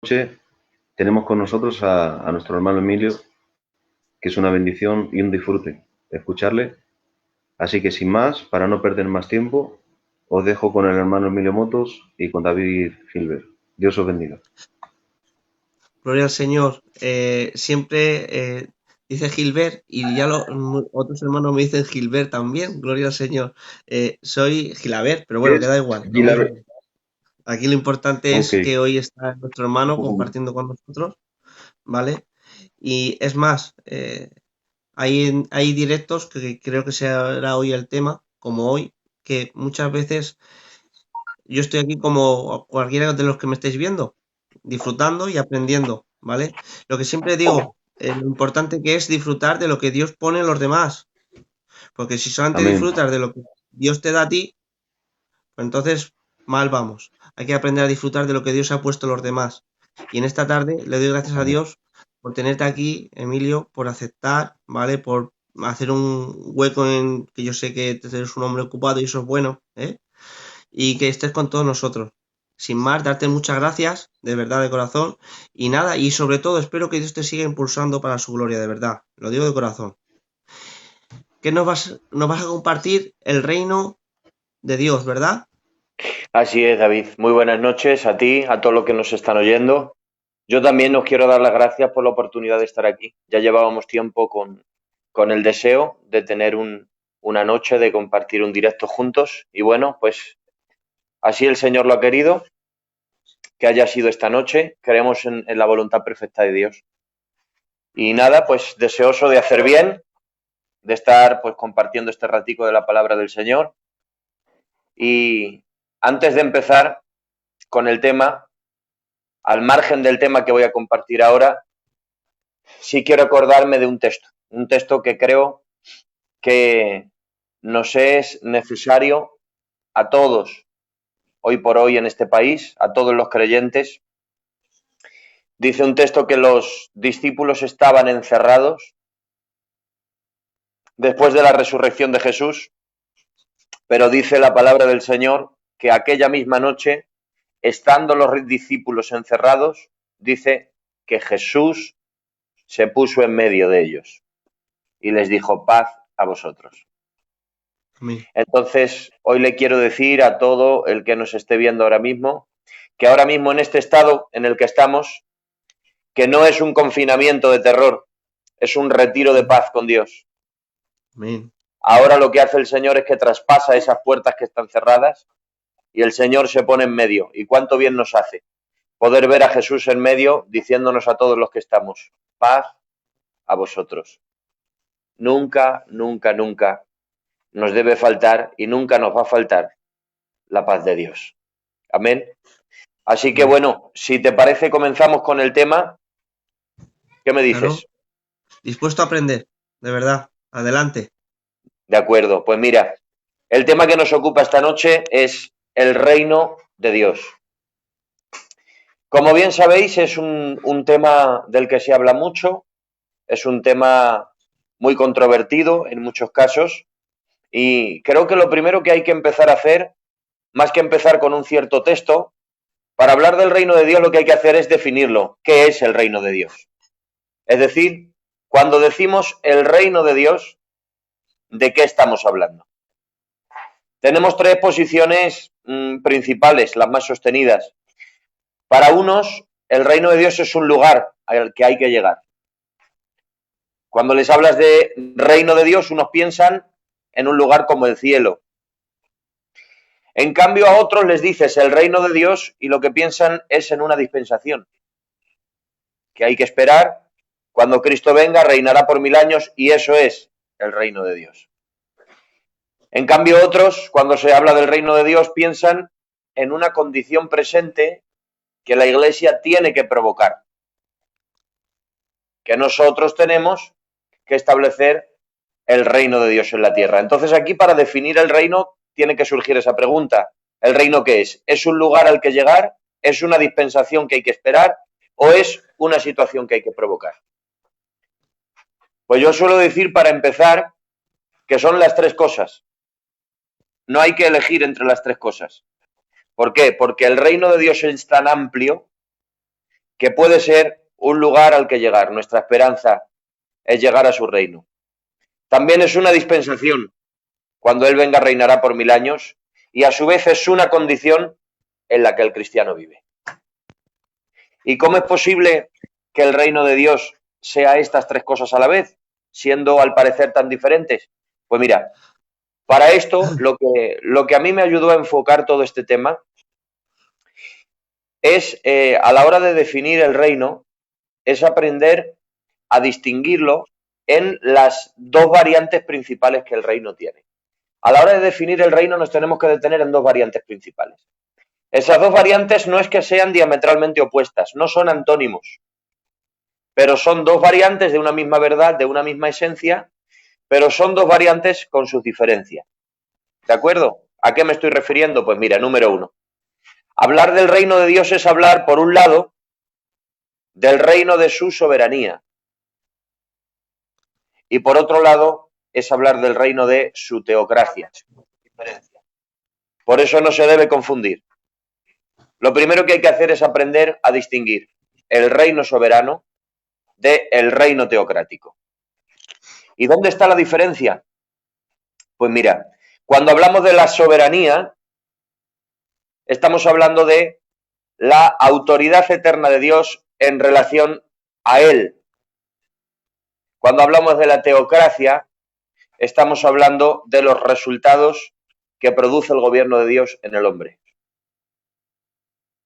noche tenemos con nosotros a nuestro hermano Emilio, que es una bendición y un disfrute escucharle. Así que sin más, para no perder más tiempo, os dejo con el hermano Emilio Motos y con David Gilbert. Dios os bendiga. Gloria al Señor. Siempre dice Gilbert y ya otros hermanos me dicen Gilbert también. Gloria al Señor. Soy Gilabert, pero bueno, Es queda igual. Gilbert. Aquí lo importante Ok, es que hoy está nuestro hermano compartiendo con nosotros, ¿vale? Y es más, hay directos que creo que será hoy el tema, como hoy, que muchas veces yo estoy aquí como cualquiera de los que me estáis viendo, disfrutando y aprendiendo, ¿vale? Lo que siempre digo, lo importante que es disfrutar de lo que Dios pone en los demás, porque si solamente amén, disfrutas de lo que Dios te da a ti, pues entonces mal vamos. Hay que aprender a disfrutar de lo que Dios ha puesto en los demás. Y en esta tarde le doy gracias a amén. Dios por tenerte aquí, Emilio, por aceptar, ¿vale? Por hacer un hueco en que yo sé que eres un hombre ocupado y eso es bueno, ¿eh? Y que estés con todos nosotros. Sin más, darte muchas gracias, de verdad, de corazón. Y nada, y sobre todo espero que Dios te siga impulsando para su gloria, de verdad. Lo digo de corazón. ¿Qué nos vas a compartir el reino de Dios, verdad? Así es, David. Muy buenas noches a ti, a todos los que nos están oyendo. Yo también os quiero dar las gracias por la oportunidad de estar aquí. Ya llevábamos tiempo con el deseo de tener una noche, de compartir un directo juntos. Y bueno, pues así el Señor lo ha querido, que haya sido esta noche. Creemos en la voluntad perfecta de Dios. Y nada, pues deseoso de hacer bien, de estar pues compartiendo este ratico de la palabra del Señor. Y antes de empezar con el tema, al margen del tema que voy a compartir ahora, sí quiero acordarme de un texto que creo que nos es necesario a todos, hoy por hoy en este país, a todos los creyentes. Dice un texto que los discípulos estaban encerrados después de la resurrección de Jesús, pero dice la palabra del Señor que aquella misma noche, estando los discípulos encerrados, dice que Jesús se puso en medio de ellos y les dijo: paz a vosotros. Amén. Entonces, hoy le quiero decir a todo el que nos esté viendo ahora mismo, que ahora mismo en este estado en el que estamos, que no es un confinamiento de terror, es un retiro de paz con Dios. Amén. Ahora lo que hace el Señor es que traspasa esas puertas que están cerradas y el Señor se pone en medio. Y cuánto bien nos hace poder ver a Jesús en medio diciéndonos a todos los que estamos: paz a vosotros. Nunca, nunca, nunca nos debe faltar y nunca nos va a faltar la paz de Dios. Amén. Así que Amén. bueno, si te parece, comenzamos con el tema. ¿Qué me Claro. dices? Dispuesto a aprender, de verdad. Adelante. De acuerdo, pues mira, el tema que nos ocupa esta noche es el reino de Dios. Como bien sabéis, es un tema del que se habla mucho, es un tema muy controvertido en muchos casos, y creo que lo primero que hay que empezar a hacer, más que empezar con un cierto texto, para hablar del reino de Dios lo que hay que hacer es definirlo. ¿Qué es el reino de Dios? Es decir, cuando decimos el reino de Dios, ¿de qué estamos hablando? Tenemos tres posiciones principales, las más sostenidas. Para unos, el reino de Dios es un lugar al que hay que llegar. Cuando les hablas de reino de Dios, unos piensan en un lugar como el cielo. En cambio, a otros les dices el reino de Dios y lo que piensan es en una dispensación, que hay que esperar, cuando Cristo venga reinará por 1000 años y eso es el reino de Dios. En cambio, otros, cuando se habla del reino de Dios, piensan en una condición presente que la Iglesia tiene que provocar, que nosotros tenemos que establecer el reino de Dios en la tierra. Entonces aquí, para definir el reino, tiene que surgir esa pregunta. ¿El reino qué es? ¿Es un lugar al que llegar? ¿Es una dispensación que hay que esperar? ¿O es una situación que hay que provocar? Pues yo suelo decir, para empezar, que son las tres cosas. No hay que elegir entre las tres cosas. ¿Por qué? Porque el reino de Dios es tan amplio que puede ser un lugar al que llegar. Nuestra esperanza es llegar a su reino. También es una dispensación. Cuando Él venga reinará por 1000 años y a su vez es una condición en la que el cristiano vive. ¿Y cómo es posible que el reino de Dios sea estas tres cosas a la vez, siendo al parecer tan diferentes? Pues mira, para esto lo que a mí me ayudó a enfocar todo este tema es, a la hora de definir el reino, es aprender a distinguirlo en las dos variantes principales que el reino tiene. A la hora de definir el reino nos tenemos que detener en dos variantes principales. Esas dos variantes no es que sean diametralmente opuestas, no son antónimos, pero son dos variantes de una misma verdad, de una misma esencia, pero son dos variantes con sus diferencias. ¿De acuerdo? ¿A qué me estoy refiriendo? Pues mira, número uno. Hablar del reino de Dios es hablar, por un lado, del reino de su soberanía. Y por otro lado, es hablar del reino de su teocracia. Por eso no se debe confundir. Lo primero que hay que hacer es aprender a distinguir el reino soberano del reino teocrático. ¿Y dónde está la diferencia? Pues mira, cuando hablamos de la soberanía, estamos hablando de la autoridad eterna de Dios en relación a Él. Cuando hablamos de la teocracia, estamos hablando de los resultados que produce el gobierno de Dios en el hombre.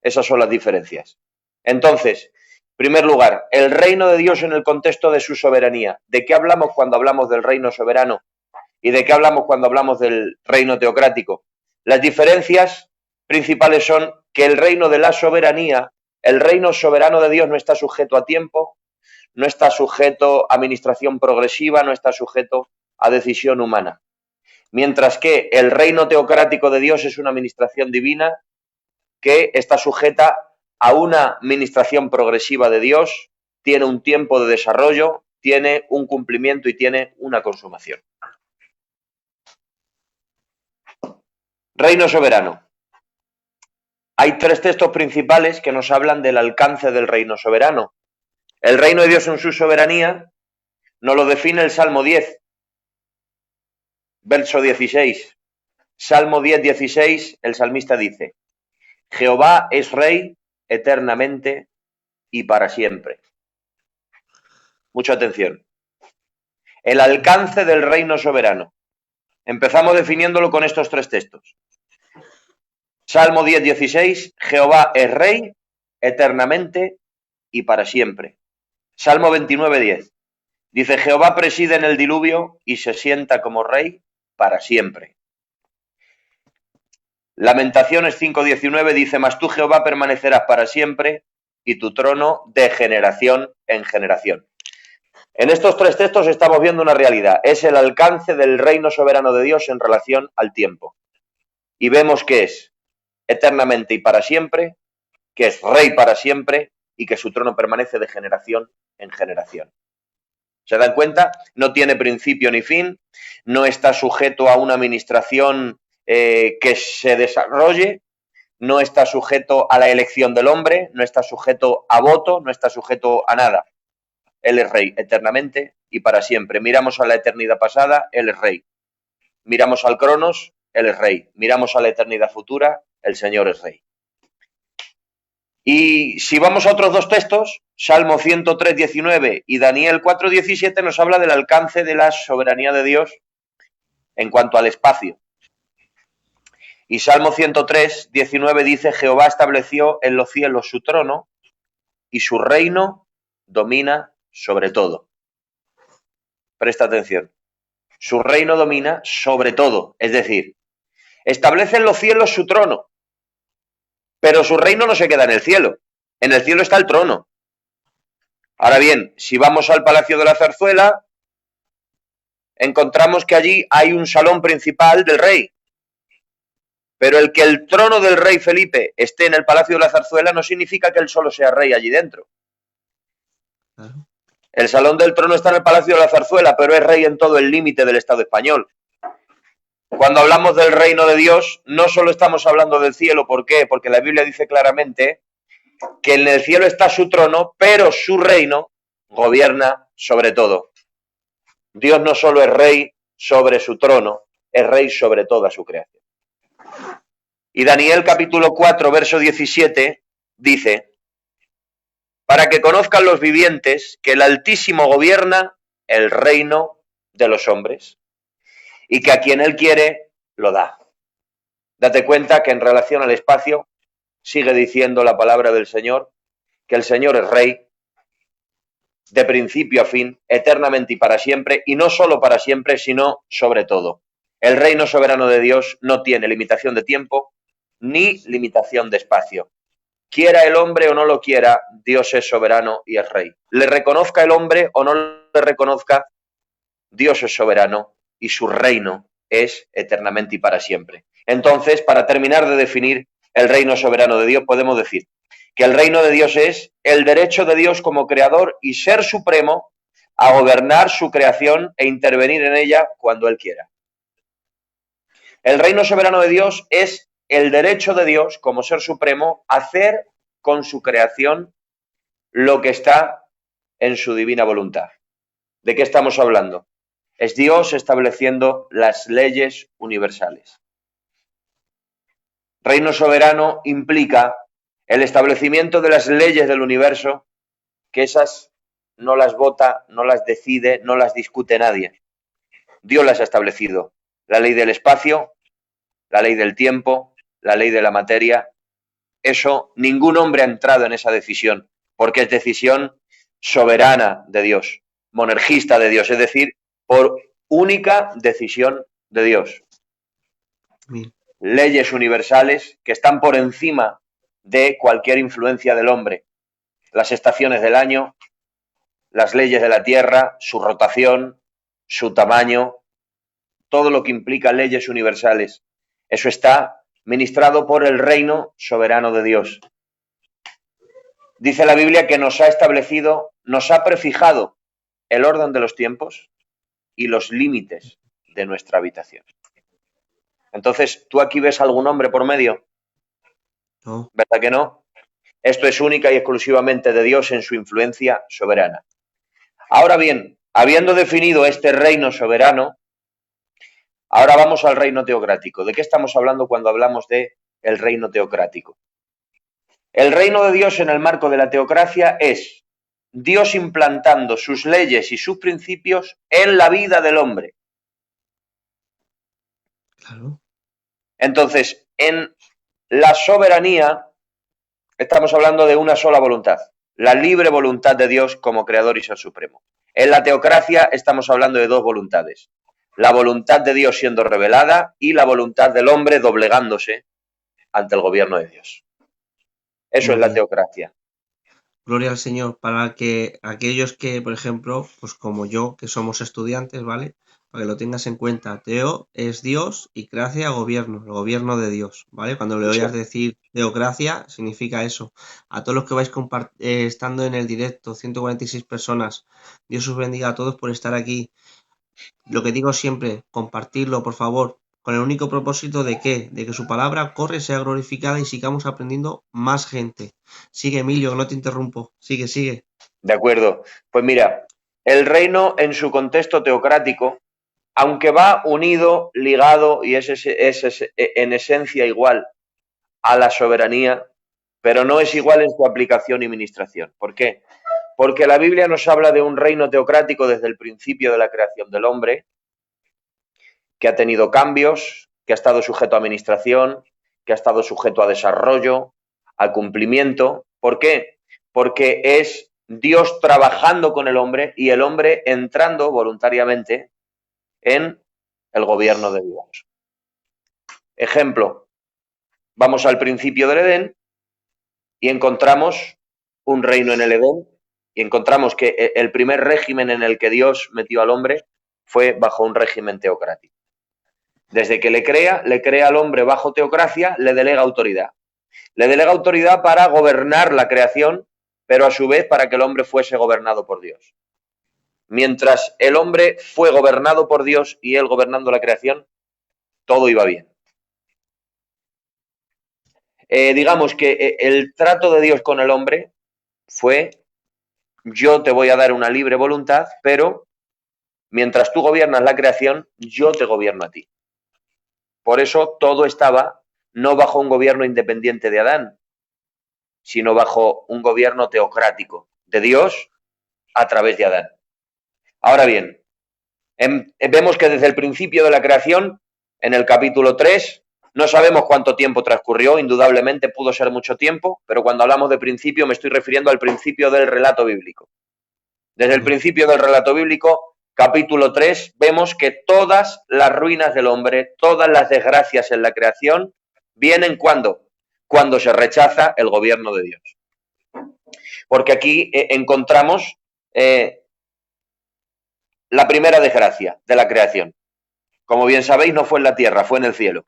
Esas son las diferencias. Entonces, en primer lugar, el reino de Dios en el contexto de su soberanía. ¿De qué hablamos cuando hablamos del reino soberano? ¿Y de qué hablamos cuando hablamos del reino teocrático? Las diferencias principales son que el reino de la soberanía, el reino soberano de Dios no está sujeto a tiempo, no está sujeto a administración progresiva, no está sujeto a decisión humana. Mientras que el reino teocrático de Dios es una administración divina que está sujeta a una administración progresiva de Dios, tiene un tiempo de desarrollo, tiene un cumplimiento y tiene una consumación. Reino soberano. Hay tres textos principales que nos hablan del alcance del reino soberano. El reino de Dios en su soberanía nos lo define el Salmo 10, verso 16. Salmo 10, 16, el salmista dice: Jehová es rey eternamente y para siempre. Mucha atención. El alcance del reino soberano. Empezamos definiéndolo con estos tres textos. Salmo 10, 16, Jehová es rey eternamente y para siempre. Salmo 29, 10. Dice: Jehová preside en el diluvio y se sienta como rey para siempre. Lamentaciones 5:19 dice: Mas tú, Jehová, permanecerás para siempre y tu trono de generación en generación. En estos tres textos estamos viendo una realidad, es el alcance del reino soberano de Dios en relación al tiempo. Y vemos que es eternamente y para siempre, que es rey para siempre y que su trono permanece de generación en generación. ¿Se dan cuenta? No tiene principio ni fin, no está sujeto a una administración que se desarrolle, no está sujeto a la elección del hombre, no está sujeto a voto, no está sujeto a nada. Él es rey eternamente y para siempre. Miramos a la eternidad pasada, Él es rey. Miramos al Cronos, Él es rey. Miramos a la eternidad futura, el Señor es rey. Y si vamos a otros dos textos, Salmo 103, 19 y Daniel 4, 17, nos habla del alcance de la soberanía de Dios en cuanto al espacio. Y Salmo 103, 19 dice: Jehová estableció en los cielos su trono y su reino domina sobre todo. Presta atención. Su reino domina sobre todo. Es decir, establece en los cielos su trono, pero su reino no se queda en el cielo. En el cielo está el trono. Ahora bien, si vamos al Palacio de la Zarzuela, encontramos que allí hay un salón principal del rey. Pero el que el trono del rey Felipe esté en el Palacio de la Zarzuela no significa que él solo sea rey allí dentro. El salón del trono está en el Palacio de la Zarzuela, pero es rey en todo el límite del Estado español. Cuando hablamos del reino de Dios, no solo estamos hablando del cielo. ¿Por qué? Porque la Biblia dice claramente que en el cielo está su trono, pero su reino gobierna sobre todo. Dios no solo es rey sobre su trono, es rey sobre toda su creación. Y Daniel capítulo 4, verso 17 dice: para que conozcan los vivientes que el Altísimo gobierna el reino de los hombres y que a quien él quiere lo da. Date cuenta que en relación al espacio sigue diciendo la palabra del Señor que el Señor es rey de principio a fin, eternamente y para siempre, y no solo para siempre, sino sobre todo. El reino soberano de Dios no tiene limitación de tiempo ni limitación de espacio. Quiera el hombre o no lo quiera, Dios es soberano y es rey. Le reconozca el hombre o no le reconozca, Dios es soberano y su reino es eternamente y para siempre. Entonces, para terminar de definir el reino soberano de Dios, podemos decir que el reino de Dios es el derecho de Dios como creador y ser supremo a gobernar su creación e intervenir en ella cuando Él quiera. El reino soberano de Dios es el derecho de Dios como ser supremo a hacer con su creación lo que está en su divina voluntad. ¿De qué estamos hablando? Es Dios estableciendo las leyes universales. Reino soberano implica el establecimiento de las leyes del universo, que esas no las vota, no las decide, no las discute nadie. Dios las ha establecido. La ley del espacio, la ley del tiempo, la ley de la materia. Eso, ningún hombre ha entrado en esa decisión, porque es decisión soberana de Dios, monarquista de Dios, es decir, por única decisión de Dios. Bien. Leyes universales que están por encima de cualquier influencia del hombre. Las estaciones del año, las leyes de la tierra, su rotación, su tamaño, todo lo que implica leyes universales. Eso está ministrado por el reino soberano de Dios. Dice la Biblia que nos ha establecido, nos ha prefijado el orden de los tiempos y los límites de nuestra habitación. Entonces, ¿tú aquí ves algún hombre por medio? No. ¿Verdad que no? Esto es única y exclusivamente de Dios en su influencia soberana. Ahora bien, habiendo definido este reino soberano, ahora vamos al reino teocrático. ¿De qué estamos hablando cuando hablamos de el reino teocrático? El reino de Dios en el marco de la teocracia es Dios implantando sus leyes y sus principios en la vida del hombre. Claro. Entonces, en la soberanía estamos hablando de una sola voluntad, la libre voluntad de Dios como creador y ser supremo. En la teocracia estamos hablando de dos voluntades, la voluntad de Dios siendo revelada y la voluntad del hombre doblegándose ante el gobierno de Dios. Eso es la teocracia. Gloria al Señor, para que aquellos que, por ejemplo, pues como yo, que somos estudiantes, ¿vale? Para que lo tengas en cuenta, teo es Dios y cracia gobierno, el gobierno de Dios, ¿vale? Cuando le oyas decir teocracia, significa eso. A todos los que vais estando en el directo, 146 personas, Dios os bendiga a todos por estar aquí. Lo que digo siempre, compartirlo, por favor, con el único propósito de ¿qué? De que su palabra corre, sea glorificada y sigamos aprendiendo más gente. Sigue, Emilio, no te interrumpo. Sigue, sigue. De acuerdo. Pues mira, el reino en su contexto teocrático, aunque va unido, ligado y es en esencia igual a la soberanía, pero no es igual en su aplicación y ministración. ¿Por qué? Porque la Biblia nos habla de un reino teocrático desde el principio de la creación del hombre, que ha tenido cambios, que ha estado sujeto a administración, que ha estado sujeto a desarrollo, a cumplimiento. ¿Por qué? Porque es Dios trabajando con el hombre y el hombre entrando voluntariamente en el gobierno de Dios. Ejemplo, vamos al principio del Edén y encontramos un reino en el Edén y encontramos que el primer régimen en el que Dios metió al hombre fue bajo un régimen teocrático. Desde que le crea al hombre bajo teocracia, le delega autoridad. Le delega autoridad para gobernar la creación, pero a su vez para que el hombre fuese gobernado por Dios. Mientras el hombre fue gobernado por Dios y él gobernando la creación, todo iba bien. digamos que el trato de Dios con el hombre fue: yo te voy a dar una libre voluntad, pero mientras tú gobiernas la creación, yo te gobierno a ti. Por eso todo estaba no bajo un gobierno independiente de Adán, sino bajo un gobierno teocrático de Dios a través de Adán. Ahora bien, vemos que desde el principio de la creación, en el capítulo 3, no sabemos cuánto tiempo transcurrió, indudablemente pudo ser mucho tiempo, pero cuando hablamos de principio me estoy refiriendo al principio del relato bíblico. Desde el principio del relato bíblico, capítulo 3, vemos que todas las ruinas del hombre, todas las desgracias en la creación, vienen ¿cuándo? Cuando se rechaza el gobierno de Dios. Porque aquí encontramos la primera desgracia de la creación. Como bien sabéis, no fue en la tierra, fue en el cielo.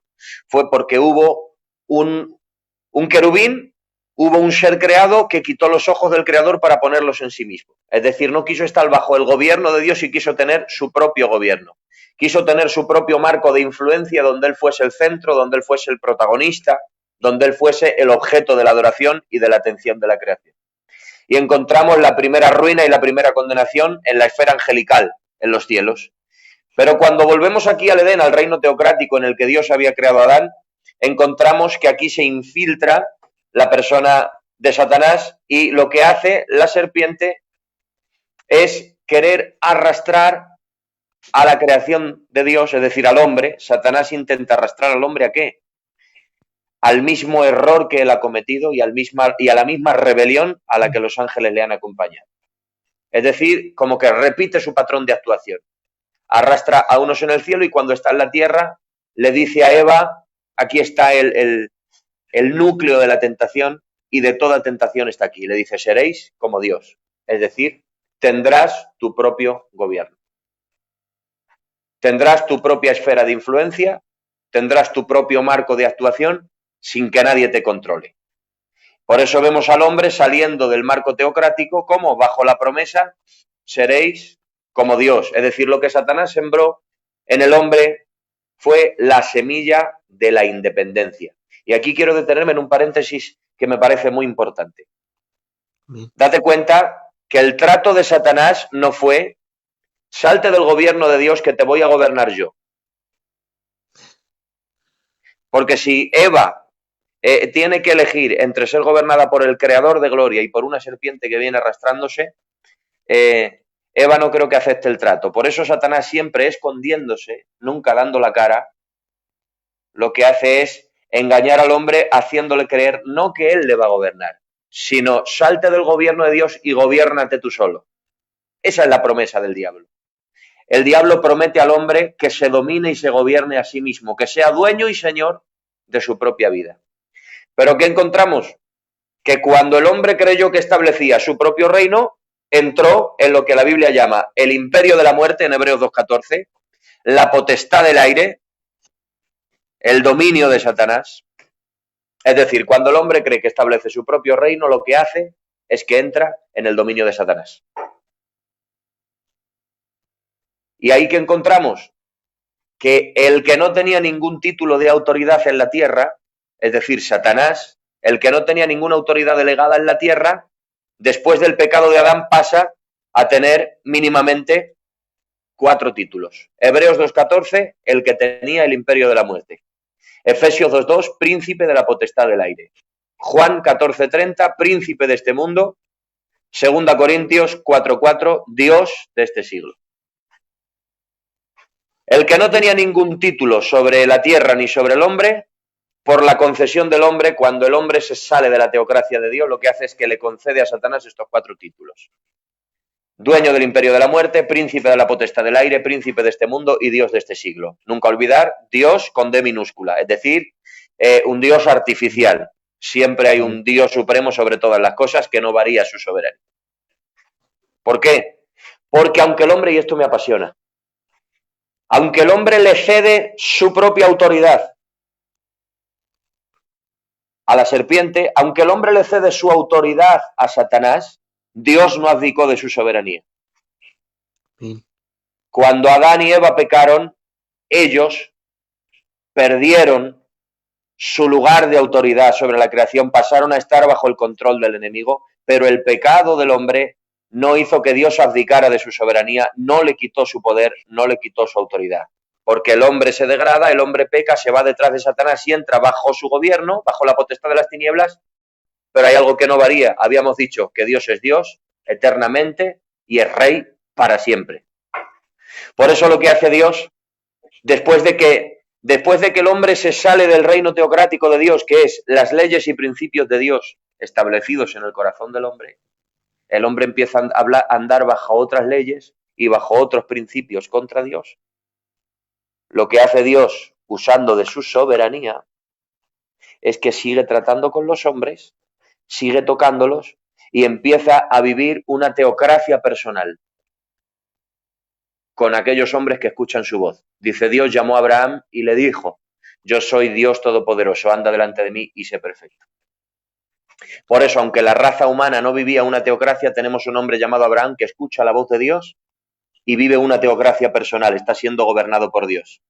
Fue porque hubo un querubín, hubo un ser creado que quitó los ojos del creador para ponerlos en sí mismo. Es decir, no quiso estar bajo el gobierno de Dios y quiso tener su propio gobierno. Quiso tener su propio marco de influencia donde él fuese el centro, donde él fuese el protagonista, donde él fuese el objeto de la adoración y de la atención de la creación. Y encontramos la primera ruina y la primera condenación en la esfera angelical, en los cielos. Pero cuando volvemos aquí al Edén, al reino teocrático en el que Dios había creado a Adán, encontramos que aquí se infiltra la persona de Satanás y lo que hace la serpiente es querer arrastrar a la creación de Dios, es decir, al hombre. Satanás intenta arrastrar al hombre ¿a qué? Al mismo error que él ha cometido y a la misma rebelión a la que los ángeles le han acompañado. Es decir, como que repite su patrón de actuación. Arrastra a unos en el cielo y cuando está en la tierra le dice a Eva, aquí está el núcleo de la tentación y de toda tentación está aquí. Le dice, seréis como Dios. Es decir, tendrás tu propio gobierno. Tendrás tu propia esfera de influencia, tendrás tu propio marco de actuación sin que nadie te controle. Por eso vemos al hombre saliendo del marco teocrático como bajo la promesa, seréis como Dios. Es decir, lo que Satanás sembró en el hombre fue la semilla de la independencia. Y aquí quiero detenerme en un paréntesis que me parece muy importante. Date cuenta que el trato de Satanás no fue, salte del gobierno de Dios que te voy a gobernar yo. Porque si Eva tiene que elegir entre ser gobernada por el creador de gloria y por una serpiente que viene arrastrándose, Eva no creo que acepte el trato. Por eso Satanás, siempre escondiéndose, nunca dando la cara, lo que hace es engañar al hombre haciéndole creer no que él le va a gobernar, sino salte del gobierno de Dios y gobiérnate tú solo. Esa es la promesa del diablo. El diablo promete al hombre que se domine y se gobierne a sí mismo, que sea dueño y señor de su propia vida. ¿Pero qué encontramos? Que cuando el hombre creyó que establecía su propio reino, entró en lo que la Biblia llama el imperio de la muerte, en Hebreos 2:14, la potestad del aire, el dominio de Satanás. Es decir, cuando el hombre cree que establece su propio reino, lo que hace es que entra en el dominio de Satanás. Y ahí que encontramos que el que no tenía ningún título de autoridad en la tierra, es decir, Satanás, el que no tenía ninguna autoridad delegada en la tierra, después del pecado de Adán pasa a tener mínimamente 4 títulos. Hebreos 2:14, el que tenía el imperio de la muerte. Efesios 2:2, príncipe de la potestad del aire. Juan 14:30, príncipe de este mundo. 2 Corintios 4:4, Dios de este siglo. El que no tenía ningún título sobre la tierra ni sobre el hombre, por la concesión del hombre, cuando el hombre se sale de la teocracia de Dios, lo que hace es que le concede a Satanás estos 4 títulos. Dueño del imperio de la muerte, príncipe de la potestad del aire, príncipe de este mundo y Dios de este siglo. Nunca olvidar, Dios con D minúscula, es decir, un Dios artificial. Siempre hay un Dios supremo sobre todas las cosas que no varía su soberanía. ¿Por qué? Porque aunque el hombre, y esto me apasiona, aunque el hombre le cede su propia autoridad a la serpiente, aunque el hombre le cede su autoridad a Satanás, Dios no abdicó de su soberanía. Sí. Cuando Adán y Eva pecaron, ellos perdieron su lugar de autoridad sobre la creación, pasaron a estar bajo el control del enemigo, pero el pecado del hombre no hizo que Dios abdicara de su soberanía, no le quitó su poder, no le quitó su autoridad. Porque el hombre se degrada, el hombre peca, se va detrás de Satanás y entra bajo su gobierno, bajo la potestad de las tinieblas, pero hay algo que no varía. Habíamos dicho que Dios es Dios eternamente y es Rey para siempre. Por eso lo que hace Dios, después de que el hombre se sale del reino teocrático de Dios, que es las leyes y principios de Dios establecidos en el corazón del hombre, el hombre empieza a andar bajo otras leyes y bajo otros principios contra Dios. Lo que hace Dios, usando de su soberanía, es que sigue tratando con los hombres, sigue tocándolos y empieza a vivir una teocracia personal con aquellos hombres que escuchan su voz. Dice, Dios llamó a Abraham y le dijo, yo soy Dios Todopoderoso, anda delante de mí y sé perfecto. Por eso, aunque la raza humana no vivía una teocracia, tenemos un hombre llamado Abraham que escucha la voz de Dios y vive una teocracia personal, está siendo gobernado por Dios.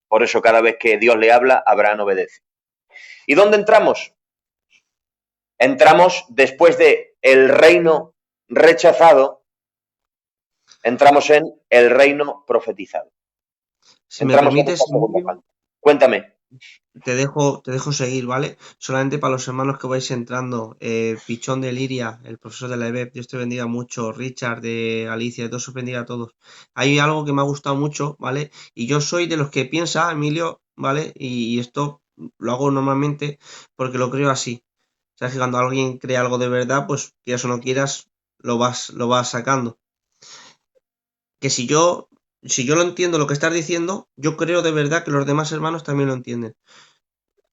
Por eso cada vez que Dios le habla, Abraham obedece. ¿Y dónde entramos? Entramos después de el reino rechazado, entramos en el reino profetizado. Si entramos me permites, cuéntame. Te dejo seguir, ¿vale? Solamente para los hermanos que vais entrando, Pichón de Liria, el profesor de la EBEP, Dios te bendiga mucho, Richard de Alicia, Dios os bendiga a todos. Hay algo que me ha gustado mucho, ¿vale? Y yo soy de los que piensa, Emilio, ¿vale? Y esto lo hago normalmente porque lo creo así. O sea, que cuando alguien cree algo de verdad, pues quieras o no quieras, lo vas sacando. Que si yo lo entiendo lo que estás diciendo, yo creo de verdad que los demás hermanos también lo entienden.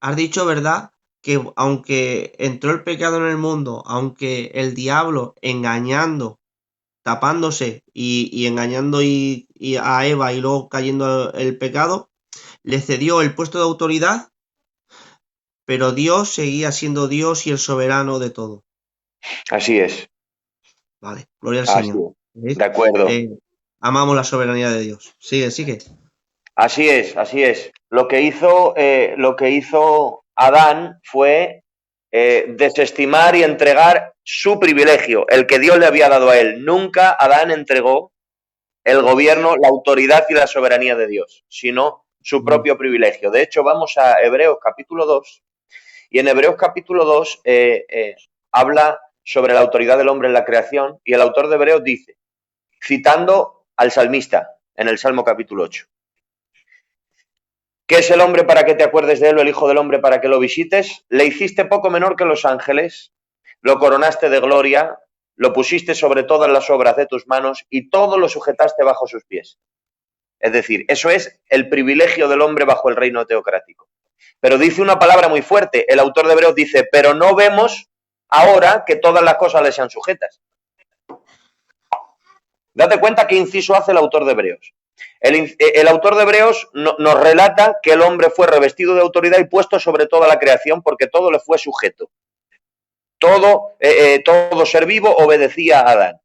Has dicho, ¿verdad?, que aunque entró el pecado en el mundo, aunque el diablo engañando, tapándose y engañando y a Eva y luego cayendo el pecado, le cedió el puesto de autoridad, pero Dios seguía siendo Dios y el soberano de todo. Así es. Vale, gloria al Señor. De acuerdo. Amamos la soberanía de Dios. Sigue. Así es. Lo que hizo Adán fue desestimar y entregar su privilegio, el que Dios le había dado a él. Nunca Adán entregó el gobierno, la autoridad y la soberanía de Dios, sino su propio privilegio. De hecho, vamos a Hebreos capítulo 2, y en Hebreos capítulo 2 habla sobre la autoridad del hombre en la creación, y el autor de Hebreos dice, citando al salmista en el Salmo capítulo 8, ¿qué es el hombre para que te acuerdes de él o el hijo del hombre para que lo visites? Le hiciste poco menor que los ángeles, lo coronaste de gloria, lo pusiste sobre todas las obras de tus manos y todo lo sujetaste bajo sus pies. Es decir, eso es el privilegio del hombre bajo el reino teocrático. Pero dice una palabra muy fuerte, el autor de Hebreos dice, pero no vemos ahora que todas las cosas le sean sujetas. Date cuenta qué inciso hace el autor de Hebreos. El autor de Hebreos nos relata que el hombre fue revestido de autoridad y puesto sobre toda la creación porque todo le fue sujeto. Todo ser vivo obedecía a Adán.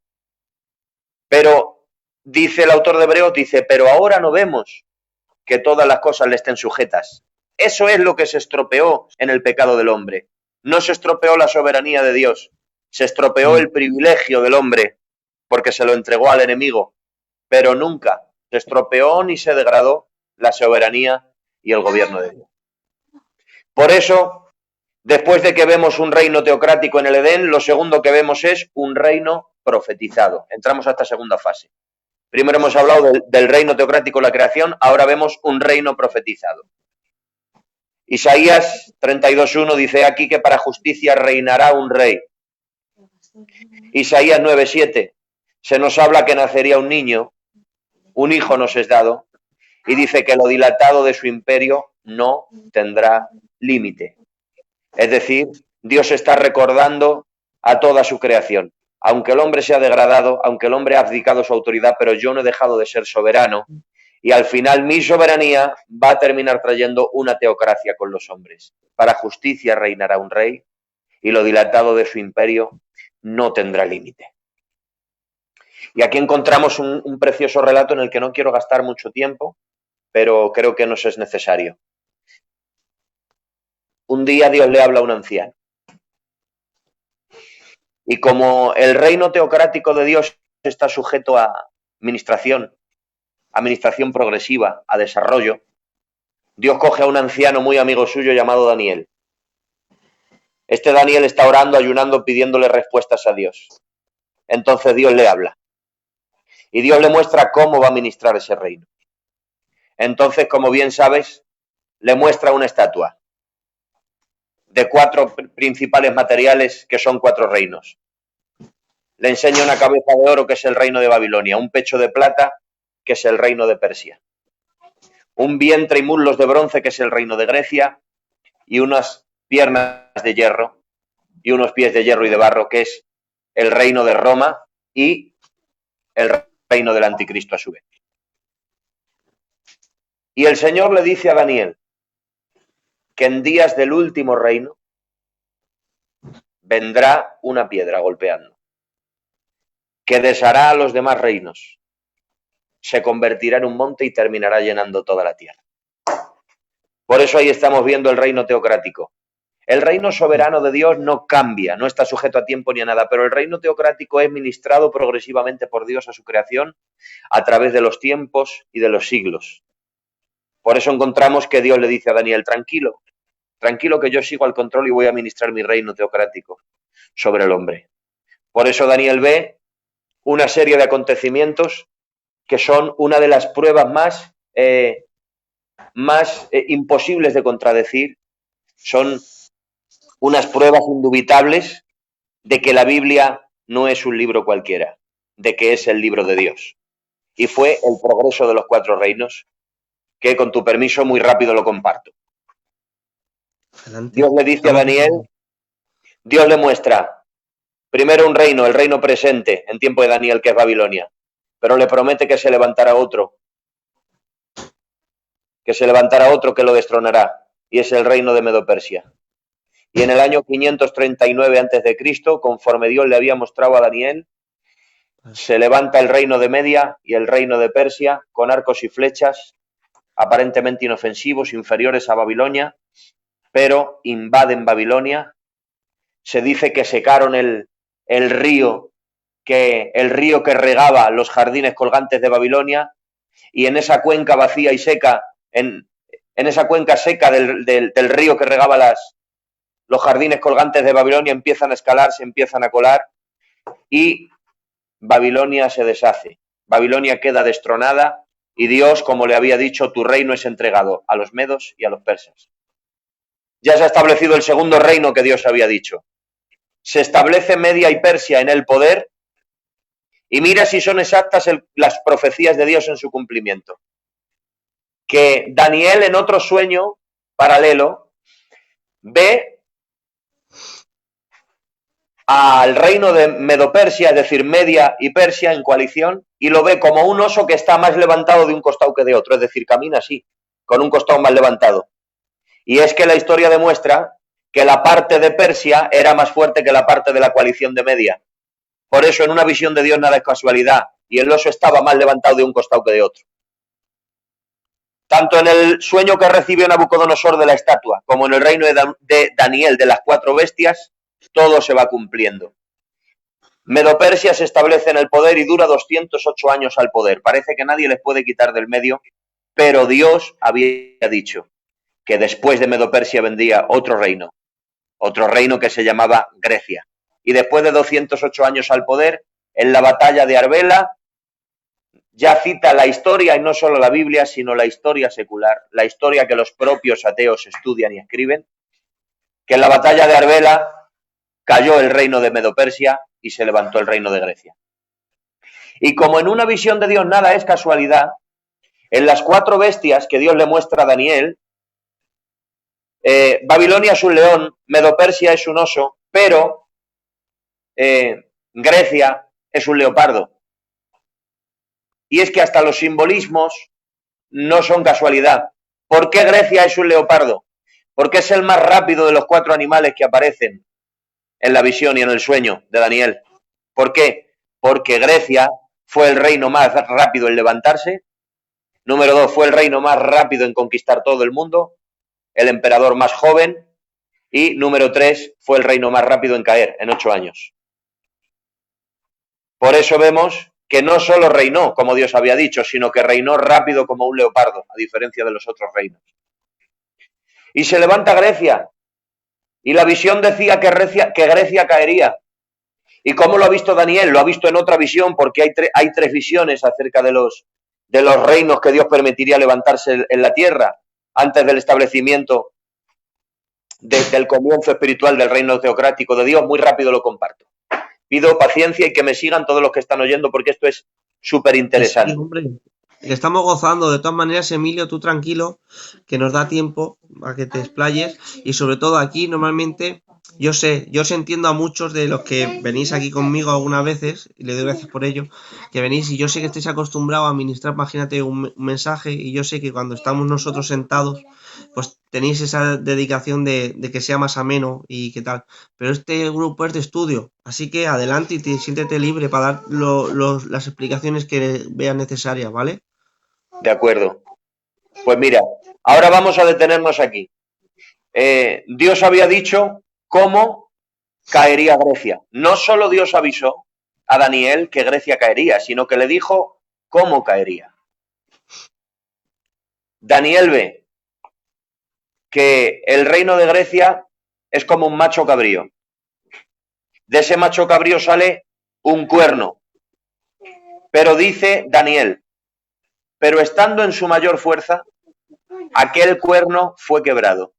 Pero, dice el autor de Hebreos, pero ahora no vemos que todas las cosas le estén sujetas. Eso es lo que se estropeó en el pecado del hombre. No se estropeó la soberanía de Dios, se estropeó el privilegio del hombre porque se lo entregó al enemigo, pero nunca se estropeó ni se degradó la soberanía y el gobierno de Dios. Por eso, después de que vemos un reino teocrático en el Edén, lo segundo que vemos es un reino profetizado. Entramos a esta segunda fase. Primero hemos hablado del reino teocrático en la creación, ahora vemos un reino profetizado. Isaías 32:1 dice aquí que para justicia reinará un rey. Isaías 9:7 se nos habla que nacería un niño, un hijo nos es dado, y dice que lo dilatado de su imperio no tendrá límite. Es decir, Dios está recordando a toda su creación. Aunque el hombre se ha degradado, aunque el hombre ha abdicado su autoridad, pero yo no he dejado de ser soberano, y al final mi soberanía va a terminar trayendo una teocracia con los hombres. Para justicia reinará un rey, y lo dilatado de su imperio no tendrá límite. Y aquí encontramos un precioso relato en el que no quiero gastar mucho tiempo, pero creo que nos es necesario. un día Dios le habla a un anciano. Y como el reino teocrático de Dios está sujeto a administración progresiva, a desarrollo, Dios coge a un anciano muy amigo suyo llamado Daniel. Este Daniel está orando, ayunando, pidiéndole respuestas a Dios. Entonces Dios le habla. Y Dios le muestra cómo va a administrar ese reino. Entonces, como bien sabes, le muestra una estatua de 4 principales materiales que son 4 reinos. Le enseña una cabeza de oro que es el reino de Babilonia, un pecho de plata que es el reino de Persia, un vientre y muslos de bronce que es el reino de Grecia y unas piernas de hierro y unos pies de hierro y de barro que es el reino de Roma y el reino del anticristo a su vez. Y el Señor le dice a Daniel que en días del último reino vendrá una piedra golpeando, que deshará a los demás reinos, se convertirá en un monte y terminará llenando toda la tierra. Por eso ahí estamos viendo el reino teocrático. El reino soberano de Dios no cambia, no está sujeto a tiempo ni a nada, pero el reino teocrático es ministrado progresivamente por Dios a su creación a través de los tiempos y de los siglos. Por eso encontramos que Dios le dice a Daniel, tranquilo, tranquilo que yo sigo al control y voy a ministrar mi reino teocrático sobre el hombre. Por eso Daniel ve una serie de acontecimientos que son una de las pruebas más imposibles de contradecir. Son unas pruebas indubitables de que la Biblia no es un libro cualquiera, de que es el libro de Dios. Y fue el progreso de los 4 reinos, que con tu permiso muy rápido lo comparto. Adelante. Dios le dice a Daniel, Dios le muestra primero un reino, el reino presente en tiempo de Daniel, que es Babilonia, pero le promete que se levantará otro, que lo destronará, y es el reino de Medo-Persia. Y en el año 539 a.C., conforme Dios le había mostrado a Daniel, se levanta el reino de Media y el reino de Persia con arcos y flechas aparentemente inofensivos, inferiores a Babilonia, pero invaden Babilonia. Se dice que secaron el río que regaba los jardines colgantes de Babilonia, y en esa cuenca vacía y seca, en esa cuenca seca del río que regaba los jardines colgantes de Babilonia, empiezan a escalar, se empiezan a colar, y Babilonia se deshace. Babilonia queda destronada, y Dios, como le había dicho, tu reino es entregado a los medos y a los persas. Ya se ha establecido el segundo reino que Dios había dicho. Se establece Media y Persia en el poder, y mira si son exactas las profecías de Dios en su cumplimiento. Que Daniel, en otro sueño paralelo, ve al reino de Medo-Persia, es decir, Media y Persia en coalición, y lo ve como un oso que está más levantado de un costado que de otro, es decir, camina así, con un costado más levantado. Y es que la historia demuestra que la parte de Persia era más fuerte que la parte de la coalición de Media. Por eso, en una visión de Dios nada es casualidad, y el oso estaba más levantado de un costado que de otro. Tanto en el sueño que recibió Nabucodonosor de la estatua, como en el reino de Daniel de las 4 bestias, todo se va cumpliendo. Medo-Persia se establece en el poder y dura 208 años al poder. Parece que nadie les puede quitar del medio, pero Dios había dicho que después de Medo-Persia vendría otro reino que se llamaba Grecia. Y después de 208 años al poder, en la batalla de Arbela, ya cita la historia, y no solo la Biblia, sino la historia secular, la historia que los propios ateos estudian y escriben, que en la batalla de Arbela cayó el reino de Medo-Persia y se levantó el reino de Grecia. Y como en una visión de Dios nada es casualidad, en las 4 bestias que Dios le muestra a Daniel, Babilonia es un león, Medo-Persia es un oso, pero Grecia es un leopardo. Y es que hasta los simbolismos no son casualidad. ¿Por qué Grecia es un leopardo? Porque es el más rápido de los 4 animales que aparecen en la visión y en el sueño de Daniel. ¿Por qué? Porque Grecia fue el reino más rápido en levantarse. Número 2, fue el reino más rápido en conquistar todo el mundo. El emperador más joven. Y número 3, fue el reino más rápido en caer, en 8 años. Por eso vemos que no solo reinó como Dios había dicho, sino que reinó rápido como un leopardo, a diferencia de los otros reinos. Y se levanta Grecia, y la visión decía que Grecia caería. ¿Y cómo lo ha visto Daniel? Lo ha visto en otra visión, porque hay 3 visiones acerca de los reinos que Dios permitiría levantarse en la tierra antes del establecimiento del comienzo espiritual del reino teocrático de Dios. Muy rápido lo comparto. Pido paciencia y que me sigan todos los que están oyendo, porque esto es súper interesante. Sí, hombre, que estamos gozando. De todas maneras, Emilio, tú tranquilo, que nos da tiempo a que te explayes. Y sobre todo aquí, normalmente, yo entiendo a muchos de los que venís aquí conmigo algunas veces, y le doy gracias por ello, que venís y yo sé que estáis acostumbrados a ministrar, imagínate, un mensaje, y yo sé que cuando estamos nosotros sentados, pues tenéis esa dedicación de que sea más ameno y qué tal. Pero este grupo es de estudio, así que adelante y siéntete libre para dar las explicaciones que veas necesarias, ¿vale? De acuerdo. Pues mira, ahora vamos a detenernos aquí. Dios había dicho cómo caería Grecia. No solo Dios avisó a Daniel que Grecia caería, sino que le dijo cómo caería. Daniel ve que el reino de Grecia es como un macho cabrío. De ese macho cabrío sale un cuerno. Pero dice Daniel, pero estando en su mayor fuerza, aquel cuerno fue quebrado.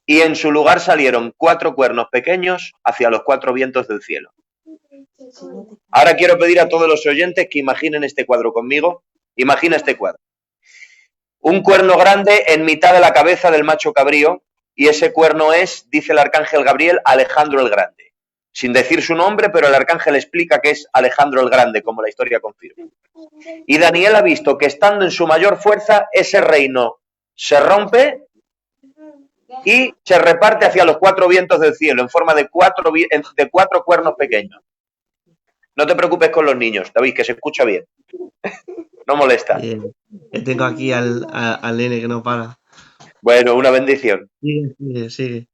Y en su lugar salieron 4 cuernos pequeños hacia los 4 vientos del cielo. Ahora quiero pedir a todos los oyentes que imaginen este cuadro conmigo. Imagina este cuadro. Un cuerno grande en mitad de la cabeza del macho cabrío, y ese cuerno es, dice el arcángel Gabriel, Alejandro el Grande. Sin decir su nombre, pero el arcángel explica que es Alejandro el Grande, como la historia confirma. Y Daniel ha visto que estando en su mayor fuerza, ese reino se rompe y se reparte hacia los 4 vientos del cielo en forma de 4 cuernos pequeños. No te preocupes con los niños, David, que se escucha bien. No molesta. Tengo aquí al nene que no para. Bueno, una bendición. Sigue.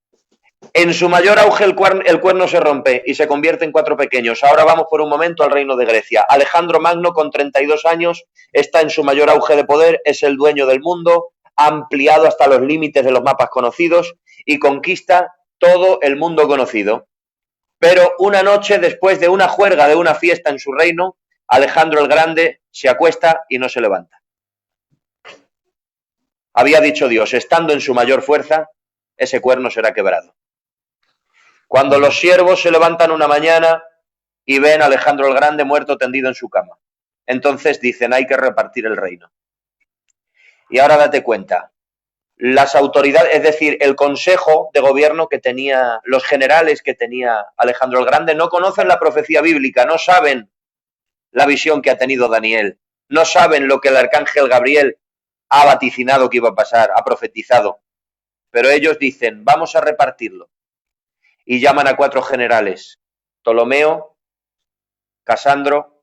En su mayor auge el cuerno se rompe y se convierte en 4 pequeños. Ahora vamos por un momento al reino de Grecia. Alejandro Magno, con 32 años, está en su mayor auge de poder, es el dueño del mundo, ha ampliado hasta los límites de los mapas conocidos y conquista todo el mundo conocido. Pero una noche, después de una juerga, de una fiesta en su reino, Alejandro el Grande se acuesta y no se levanta. Había dicho Dios, estando en su mayor fuerza, ese cuerno será quebrado. Cuando los siervos se levantan una mañana y ven a Alejandro el Grande muerto tendido en su cama, entonces dicen, hay que repartir el reino. Y ahora date cuenta, las autoridades, es decir, el consejo de gobierno que tenía, los generales que tenía Alejandro el Grande, no conocen la profecía bíblica, no saben la visión que ha tenido Daniel, no saben lo que el arcángel Gabriel ha vaticinado que iba a pasar, ha profetizado. Pero ellos dicen, vamos a repartirlo. Y llaman a 4 generales, Ptolomeo, Casandro,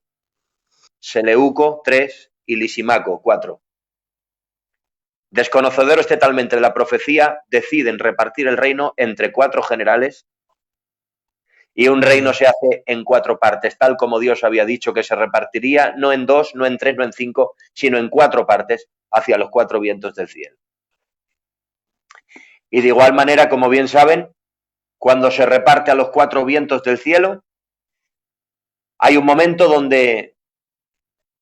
Seleuco, 3, y Lisimaco, 4. Desconocedores totalmente de la profecía, deciden repartir el reino entre 4 generales y un reino se hace en 4 partes, tal como Dios había dicho que se repartiría, no en 2, no en 3, no en 5, sino en 4 partes hacia los 4 vientos del cielo. Y de igual manera, como bien saben, cuando se reparte a los 4 vientos del cielo, hay un momento donde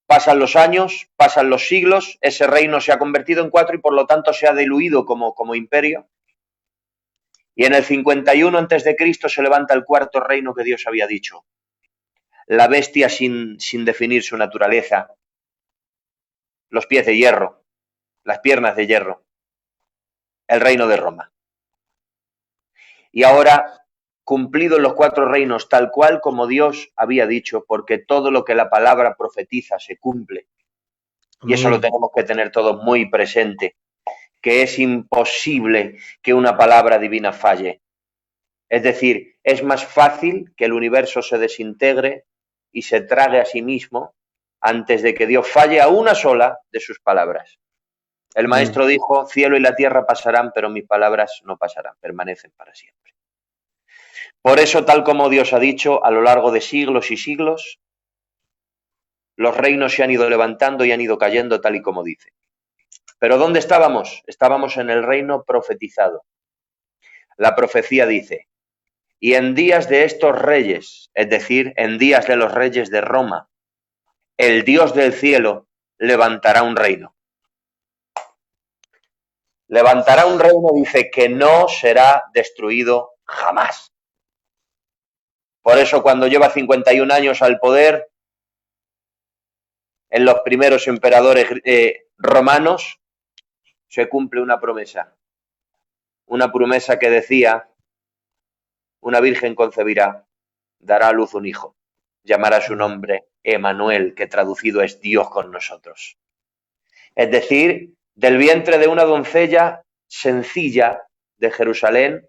pasan los años, pasan los siglos, ese reino se ha convertido en 4 y por lo tanto se ha diluido como imperio. Y en el 51 a.C. se levanta el 4.º reino que Dios había dicho. La bestia sin definir su naturaleza, los pies de hierro, las piernas de hierro, el reino de Roma. Y ahora, cumplidos los 4 reinos tal cual como Dios había dicho, porque todo lo que la palabra profetiza se cumple. Y eso lo tenemos que tener todos muy presente, que es imposible que una palabra divina falle. Es decir, es más fácil que el universo se desintegre y se trague a sí mismo antes de que Dios falle a una sola de sus palabras. El maestro dijo, cielo y la tierra pasarán, pero mis palabras no pasarán, permanecen para siempre. Por eso, tal como Dios ha dicho, a lo largo de siglos y siglos, los reinos se han ido levantando y han ido cayendo tal y como dice. Pero ¿dónde estábamos? Estábamos en el reino profetizado. La profecía dice, y en días de estos reyes, es decir, en días de los reyes de Roma, el Dios del cielo levantará un reino. Levantará un reino, dice, que no será destruido jamás. Por eso cuando lleva 51 años al poder, en los primeros emperadores romanos, se cumple una promesa que decía, una virgen concebirá, dará a luz un hijo, llamará su nombre Emanuel, que traducido es Dios con nosotros. Es decir, del vientre de una doncella sencilla de Jerusalén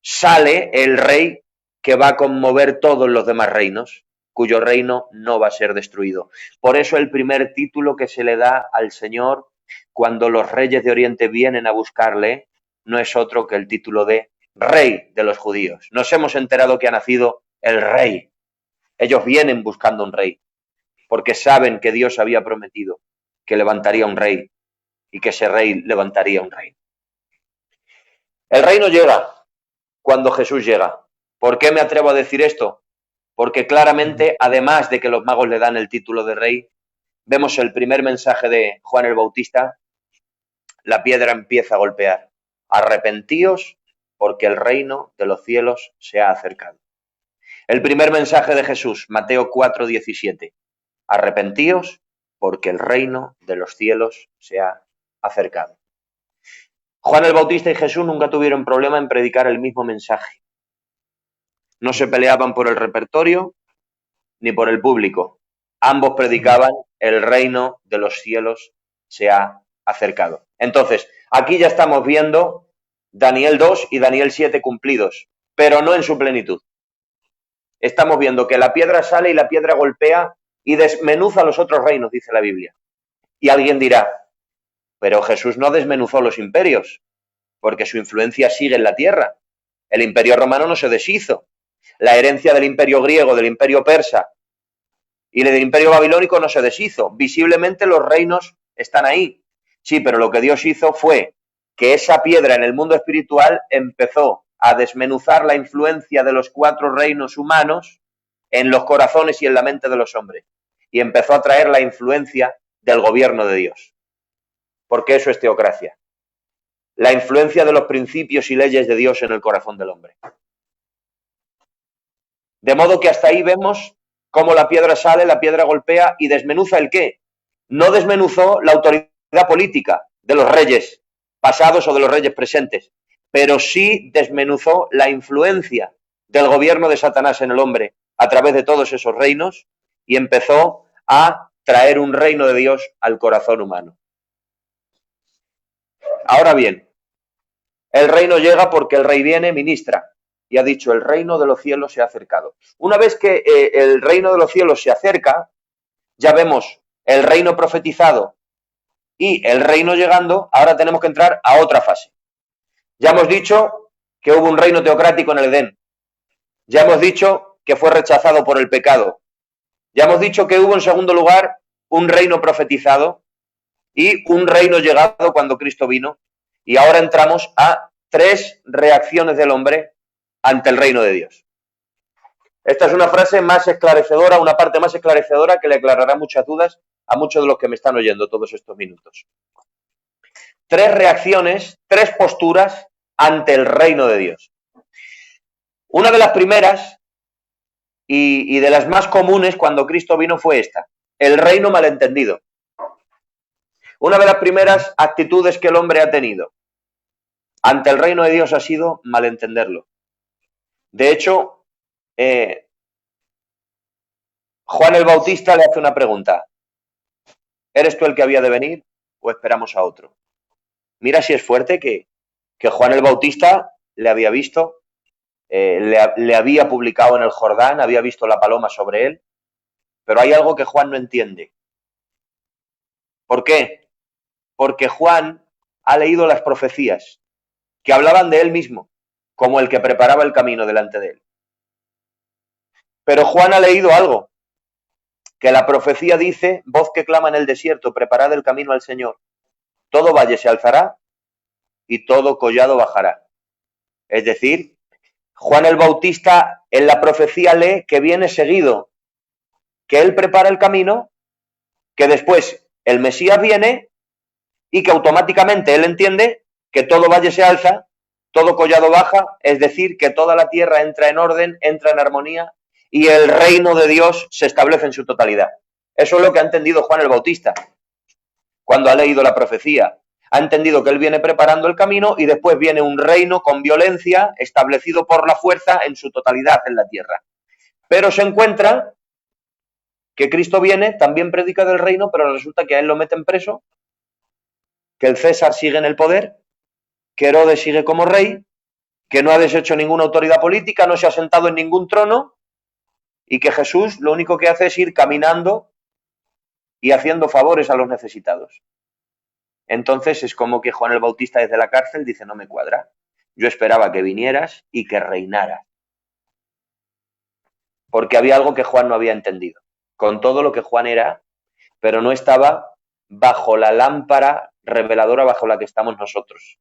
sale el rey que va a conmover todos los demás reinos, cuyo reino no va a ser destruido. Por eso el primer título que se le da al Señor cuando los reyes de Oriente vienen a buscarle no es otro que el título de Rey de los judíos. Nos hemos enterado que ha nacido el Rey. Ellos vienen buscando un rey, porque saben que Dios había prometido que levantaría un rey y que ese rey levantaría un reino. El reino llega cuando Jesús llega. ¿Por qué me atrevo a decir esto? Porque claramente, además de que los magos le dan el título de rey, vemos el primer mensaje de Juan el Bautista, la piedra empieza a golpear. Arrepentíos porque el reino de los cielos se ha acercado. El primer mensaje de Jesús, Mateo 4:17. Arrepentíos porque el reino de los cielos se ha acercado. Juan el Bautista y Jesús nunca tuvieron problema en predicar el mismo mensaje. No se peleaban por el repertorio ni por el público. Ambos predicaban el reino de los cielos se ha acercado. Entonces, aquí ya estamos viendo Daniel 2 y Daniel 7 cumplidos, pero no en su plenitud. Estamos viendo que la piedra sale y la piedra golpea y desmenuza los otros reinos, dice la Biblia. Y alguien dirá, pero Jesús no desmenuzó los imperios, porque su influencia sigue en la tierra. El imperio romano no se deshizo. La herencia del imperio griego, del imperio persa y del imperio babilónico no se deshizo. Visiblemente los reinos están ahí. Sí, pero lo que Dios hizo fue que esa piedra en el mundo espiritual empezó a desmenuzar la influencia de los 4 reinos humanos en los corazones y en la mente de los hombres. Y empezó a traer la influencia del gobierno de Dios. Porque eso es teocracia. La influencia de los principios y leyes de Dios en el corazón del hombre. De modo que hasta ahí vemos cómo la piedra sale, la piedra golpea y desmenuza el qué. No desmenuzó la autoridad política de los reyes pasados o de los reyes presentes, pero sí desmenuzó la influencia del gobierno de Satanás en el hombre a través de todos esos reinos y empezó a traer un reino de Dios al corazón humano. Ahora bien, el reino llega porque el rey viene, ministra, y ha dicho, el reino de los cielos se ha acercado. Una vez que el reino de los cielos se acerca, ya vemos el reino profetizado y el reino llegando, ahora tenemos que entrar a otra fase. Ya hemos dicho que hubo un reino teocrático en el Edén. Ya hemos dicho que fue rechazado por el pecado. Ya hemos dicho que hubo en segundo lugar un reino profetizado y un reino llegado cuando Cristo vino. Y ahora entramos a 3 reacciones del hombre ante el reino de Dios. Esta es una frase más esclarecedora, una parte más esclarecedora que le aclarará muchas dudas a muchos de los que me están oyendo todos estos minutos. 3 reacciones, 3 posturas ante el reino de Dios. Una de las primeras y de las más comunes cuando Cristo vino fue esta, el reino malentendido. Una de las primeras actitudes que el hombre ha tenido ante el reino de Dios ha sido malentenderlo. De hecho, Juan el Bautista le hace una pregunta. ¿Eres tú el que había de venir o esperamos a otro? Mira si es fuerte que Juan el Bautista le había visto, le había publicado en el Jordán, había visto la paloma sobre él, pero hay algo que Juan no entiende. ¿Por qué? porque Juan ha leído las profecías que hablaban de él mismo, como el que preparaba el camino delante de él. Pero Juan ha leído algo, que la profecía dice, voz que clama en el desierto, preparad el camino al Señor. Todo valle se alzará y todo collado bajará. Es decir, Juan el Bautista en la profecía lee que viene seguido, que él prepara el camino, que después el Mesías viene y que automáticamente él entiende que todo valle se alza, todo collado baja, es decir, que toda la tierra entra en orden, entra en armonía y el reino de Dios se establece en su totalidad. Eso es lo que ha entendido Juan el Bautista cuando ha leído la profecía. Ha entendido que él viene preparando el camino y después viene un reino con violencia establecido por la fuerza en su totalidad en la tierra. Pero se encuentra que Cristo viene, también predica del reino, pero resulta que a él lo meten preso, que el César sigue en el poder, que Herodes sigue como rey, que no ha deshecho ninguna autoridad política, no se ha sentado en ningún trono y que Jesús lo único que hace es ir caminando y haciendo favores a los necesitados. Entonces es como que Juan el Bautista desde la cárcel dice, no me cuadra. Yo esperaba que vinieras y que reinaras. Porque había algo que Juan no había entendido. Con todo lo que Juan era, pero no estaba bajo la lámpara reveladora bajo la que estamos nosotros.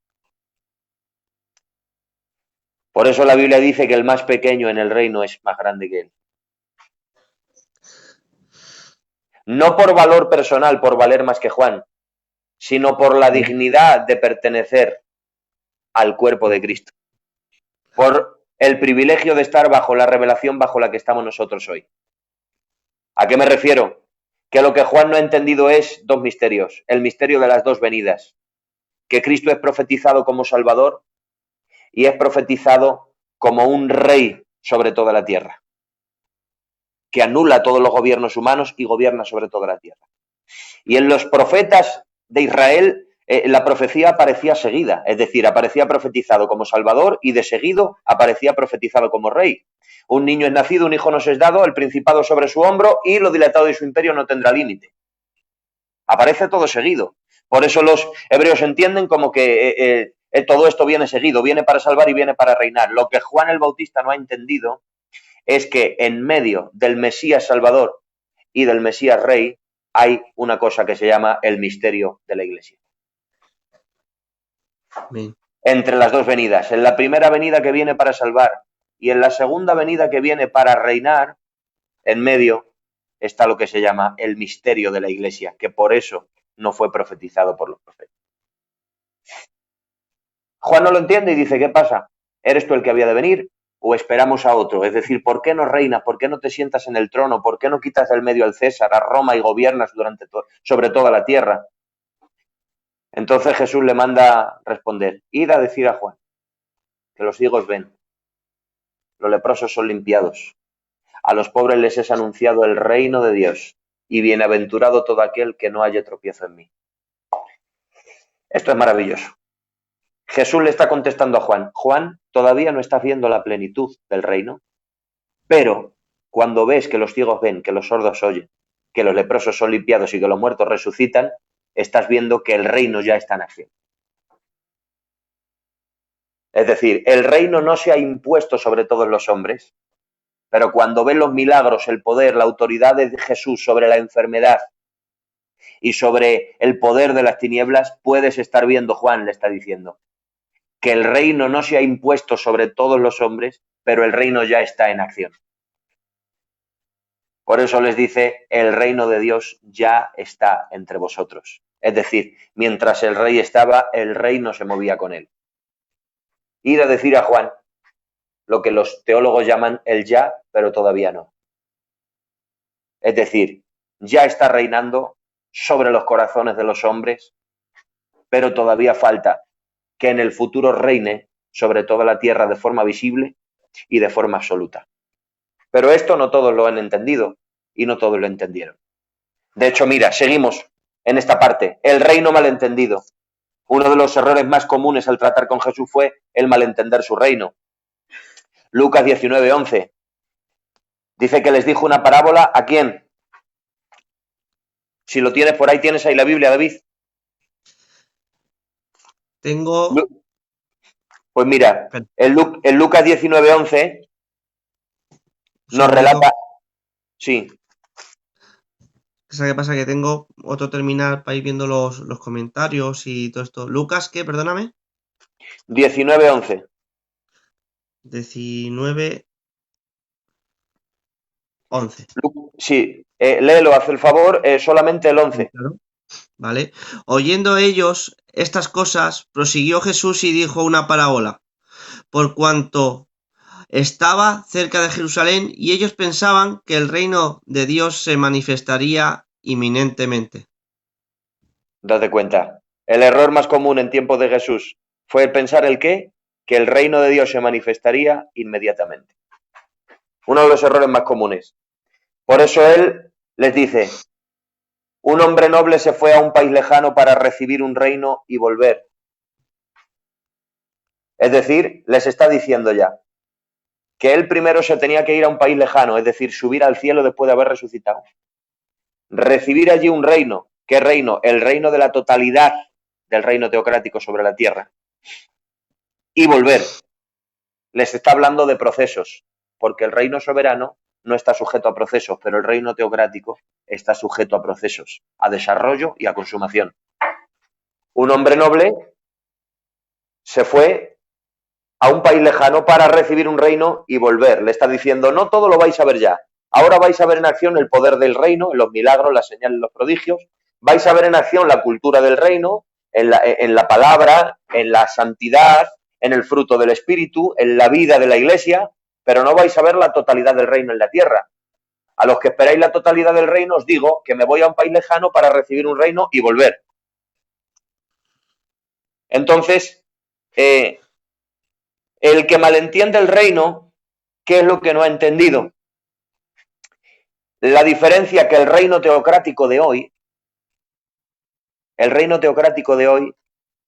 Por eso la Biblia dice que el más pequeño en el reino es más grande que él. No por valor personal, por valer más que Juan, sino por la dignidad de pertenecer al cuerpo de Cristo. Por el privilegio de estar bajo la revelación bajo la que estamos nosotros hoy. ¿A qué me refiero? Que lo que Juan no ha entendido es dos misterios. El misterio de las dos venidas. Que Cristo es profetizado como Salvador y es profetizado como un rey sobre toda la tierra. Que anula todos los gobiernos humanos y gobierna sobre toda la tierra. Y en los profetas de Israel la profecía aparecía seguida, es decir, aparecía profetizado como Salvador y de seguido aparecía profetizado como rey. Un niño es nacido, un hijo nos es dado, el principado sobre su hombro y lo dilatado de su imperio no tendrá límite. Aparece todo seguido. Por eso los hebreos entienden como que todo esto viene seguido, viene para salvar y viene para reinar. Lo que Juan el Bautista no ha entendido es que en medio del Mesías Salvador y del Mesías Rey hay una cosa que se llama el misterio de la Iglesia. Bien. Entre las dos venidas, en la primera venida que viene para salvar y en la segunda venida que viene para reinar, en medio está lo que se llama el misterio de la Iglesia, que por eso no fue profetizado por los profetas. Juan no lo entiende y dice, ¿qué pasa? ¿Eres tú el que había de venir o esperamos a otro? Es decir, ¿por qué no reinas? ¿Por qué no te sientas en el trono? ¿Por qué no quitas del medio al César, a Roma y gobiernas sobre toda la tierra? Entonces Jesús le manda responder, id a decir a Juan que los ciegos ven, los leprosos son limpiados, a los pobres les es anunciado el reino de Dios y bienaventurado todo aquel que no haya tropiezo en mí. Esto es maravilloso. Jesús le está contestando a Juan, Juan, todavía no estás viendo la plenitud del reino, pero cuando ves que los ciegos ven, que los sordos oyen, que los leprosos son limpiados y que los muertos resucitan, estás viendo que el reino ya está en acción. Es decir, el reino no se ha impuesto sobre todos los hombres, pero cuando ven los milagros, el poder, la autoridad de Jesús sobre la enfermedad y sobre el poder de las tinieblas, puedes estar viendo, Juan le está diciendo, que el reino no se ha impuesto sobre todos los hombres, pero el reino ya está en acción. Por eso les dice, el reino de Dios ya está entre vosotros. Es decir, mientras el rey estaba, el reino se movía con él. Ir a decir a Juan lo que los teólogos llaman el ya, pero todavía no. Es decir, ya está reinando sobre los corazones de los hombres, pero todavía falta que en el futuro reine sobre toda la tierra de forma visible y de forma absoluta. Pero esto no todos lo han entendido y no todos lo entendieron. De hecho, mira, seguimos en esta parte. El reino malentendido. Uno de los errores más comunes al tratar con Jesús fue el malentender su reino. Lucas 19:11. Dice que les dijo una parábola, ¿a quién? Si lo tienes por ahí, tienes ahí la Biblia, David. Tengo... Pues mira, Espera, en Lucas 19:11 un nos segundito. relata... Sí, ¿Sabes qué pasa? Que tengo otro terminal para ir viendo los comentarios y todo esto. Lucas, ¿qué? Perdóname. 19:11. 19, 11. Sí, léelo, haz el favor, solamente el 11. Claro. ¿Vale? Oyendo ellos estas cosas, prosiguió Jesús y dijo una parábola, por cuanto estaba cerca de Jerusalén y ellos pensaban que el reino de Dios se manifestaría inminentemente. Date cuenta. El error más común en tiempos de Jesús fue pensar el qué, que el reino de Dios se manifestaría inmediatamente. Uno de los errores más comunes. Por eso él les dice, un hombre noble se fue a un país lejano para recibir un reino y volver. Es decir, les está diciendo ya que él primero se tenía que ir a un país lejano, es decir, subir al cielo después de haber resucitado. Recibir allí un reino. ¿Qué reino? El reino de la totalidad del reino teocrático sobre la tierra. Y volver. Les está hablando de procesos, porque el reino soberano no está sujeto a procesos, pero el reino teocrático está sujeto a procesos, a desarrollo y a consumación. Un hombre noble se fue a un país lejano para recibir un reino y volver. Le está diciendo, no todo lo vais a ver ya. Ahora vais a ver en acción el poder del reino, en los milagros, las señales, los prodigios. Vais a ver en acción la cultura del reino, en la palabra, en la santidad, en el fruto del Espíritu, en la vida de la Iglesia, pero no vais a ver la totalidad del reino en la tierra. A los que esperáis la totalidad del reino os digo que me voy a un país lejano para recibir un reino y volver. Entonces, el que malentiende el reino, ¿qué es lo que no ha entendido? La diferencia que el reino teocrático de hoy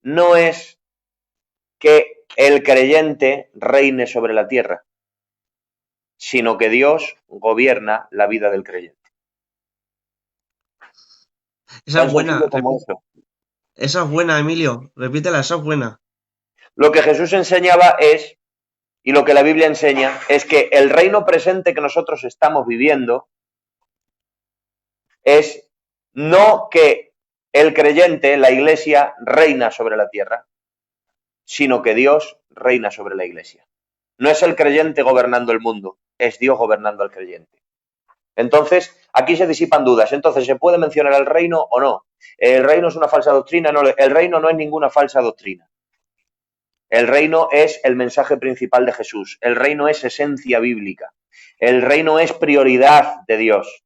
no es que el creyente reine sobre la tierra, sino que Dios gobierna la vida del creyente. Esa Tan es buena, sencillo como eso. esa es buena, Emilio. Repítela, esa es buena. Lo que Jesús enseñaba es, y lo que la Biblia enseña, es que el reino presente que nosotros estamos viviendo es no que el creyente, la iglesia, reina sobre la tierra, sino que Dios reina sobre la iglesia. No es el creyente gobernando el mundo, es Dios gobernando al creyente. Entonces, aquí se disipan dudas. Entonces, ¿se puede mencionar el reino o no? ¿El reino es una falsa doctrina? No, el reino no es ninguna falsa doctrina. El reino es el mensaje principal de Jesús. El reino es esencia bíblica. El reino es prioridad de Dios.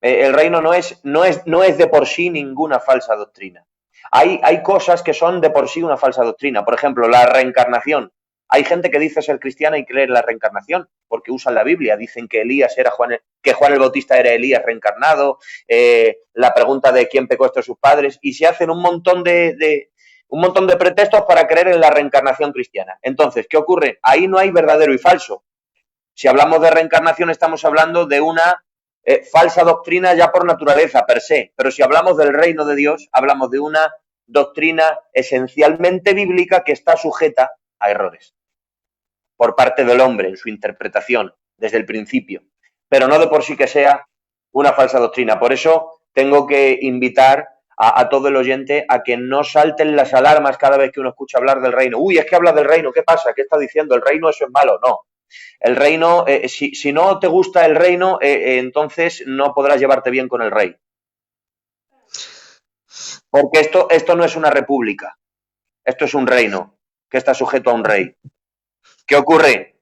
El reino no es de por sí ninguna falsa doctrina. Hay cosas que son de por sí una falsa doctrina. Por ejemplo, la reencarnación. Hay gente que dice ser cristiana y creer en la reencarnación porque usan la Biblia. Dicen que que Juan el Bautista era Elías reencarnado. La pregunta de quién pecó estos sus padres y se hacen un montón de pretextos para creer en la reencarnación cristiana. Entonces, ¿qué ocurre? Ahí no hay verdadero y falso. Si hablamos de reencarnación estamos hablando de una falsa doctrina ya por naturaleza, per se. Pero si hablamos del reino de Dios, hablamos de una doctrina esencialmente bíblica que está sujeta a errores por parte del hombre en su interpretación desde el principio, pero no de por sí que sea una falsa doctrina. Por eso tengo que invitar a todo el oyente a que no salten las alarmas cada vez que uno escucha hablar del reino. Uy, es que habla del reino, ¿qué pasa? ¿Qué está diciendo? ¿El reino eso es malo? No. El reino, si no te gusta el reino, entonces no podrás llevarte bien con el rey. Porque esto no es una república, esto es un reino que está sujeto a un rey. ¿Qué ocurre?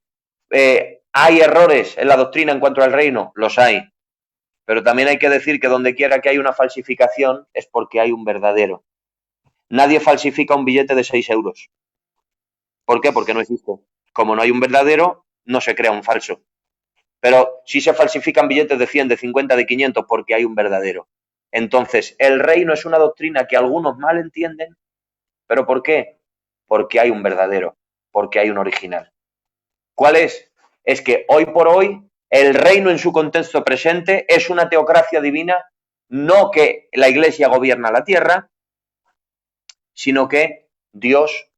¿Hay errores en la doctrina en cuanto al reino? Los hay. Pero también hay que decir que donde quiera que hay una falsificación es porque hay un verdadero. Nadie falsifica un billete de 6 euros. ¿Por qué? Porque no existe. Como no hay un verdadero, no se crea un falso. Pero sí se falsifican billetes de 100, de 50, de 500 porque hay un verdadero. Entonces, el reino es una doctrina que algunos mal entienden. ¿Pero por qué? Porque hay un verdadero, porque hay un original. ¿Cuál es? Es que hoy por hoy el reino en su contexto presente es una teocracia divina, no que la Iglesia gobierna la tierra, sino que Dios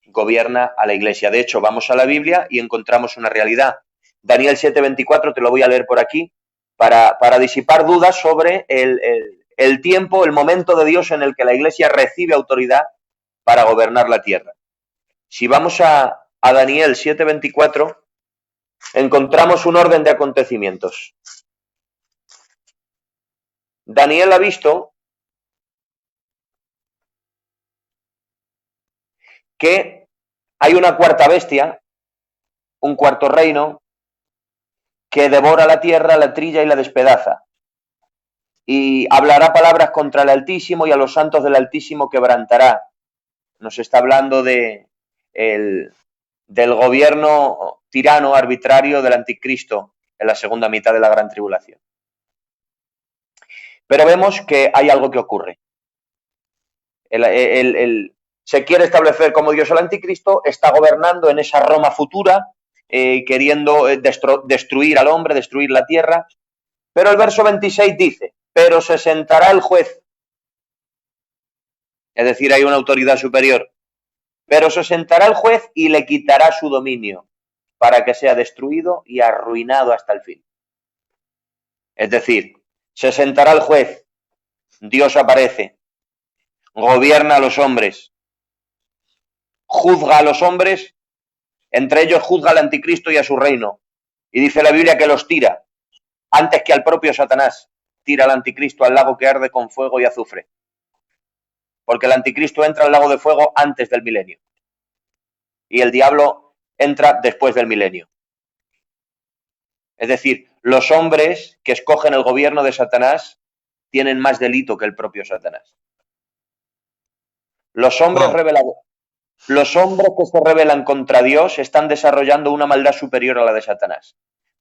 gobierna a la Iglesia. De hecho, vamos a la Biblia y encontramos una realidad. Daniel 7:24, te lo voy a leer por aquí, para disipar dudas sobre el tiempo, el momento de Dios en el que la Iglesia recibe autoridad para gobernar la tierra. Si vamos a Daniel 7:24, encontramos un orden de acontecimientos. Daniel ha visto que hay una cuarta bestia, un cuarto reino, que devora la tierra, la trilla y la despedaza. Y hablará palabras contra el Altísimo y a los santos del Altísimo quebrantará. Nos está hablando del gobierno tirano, arbitrario del anticristo en la segunda mitad de la gran tribulación. Pero vemos que hay algo que ocurre. Se quiere establecer como Dios el anticristo, está gobernando en esa Roma futura, queriendo destruir al hombre, destruir la tierra. Pero el verso 26 dice, pero se sentará el juez. Es decir, hay una autoridad superior. Pero se sentará el juez y le quitará su dominio para que sea destruido y arruinado hasta el fin. Es decir, se sentará el juez, Dios aparece, gobierna a los hombres, juzga a los hombres, entre ellos juzga al anticristo y a su reino. Y dice la Biblia que los tira, antes que al propio Satanás, tira al anticristo al lago que arde con fuego y azufre. Porque el anticristo entra al lago de fuego antes del milenio. Y el diablo entra después del milenio. Es decir, los hombres que escogen el gobierno de Satanás tienen más delito que el propio Satanás. Los hombres que se rebelan contra Dios están desarrollando una maldad superior a la de Satanás.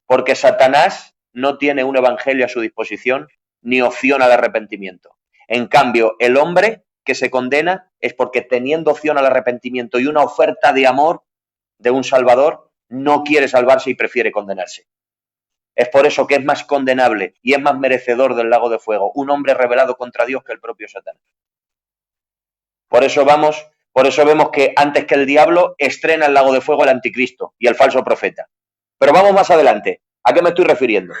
Porque Satanás no tiene un evangelio a su disposición ni opción al arrepentimiento. En cambio, el hombre que se condena es porque teniendo opción al arrepentimiento y una oferta de amor de un Salvador, no quiere salvarse y prefiere condenarse. Es por eso que es más condenable y es más merecedor del lago de fuego un hombre rebelado contra Dios que el propio Satanás. Por eso vemos que antes que el diablo estrena el lago de fuego el anticristo y el falso profeta. Pero vamos más adelante. ¿A qué me estoy refiriendo?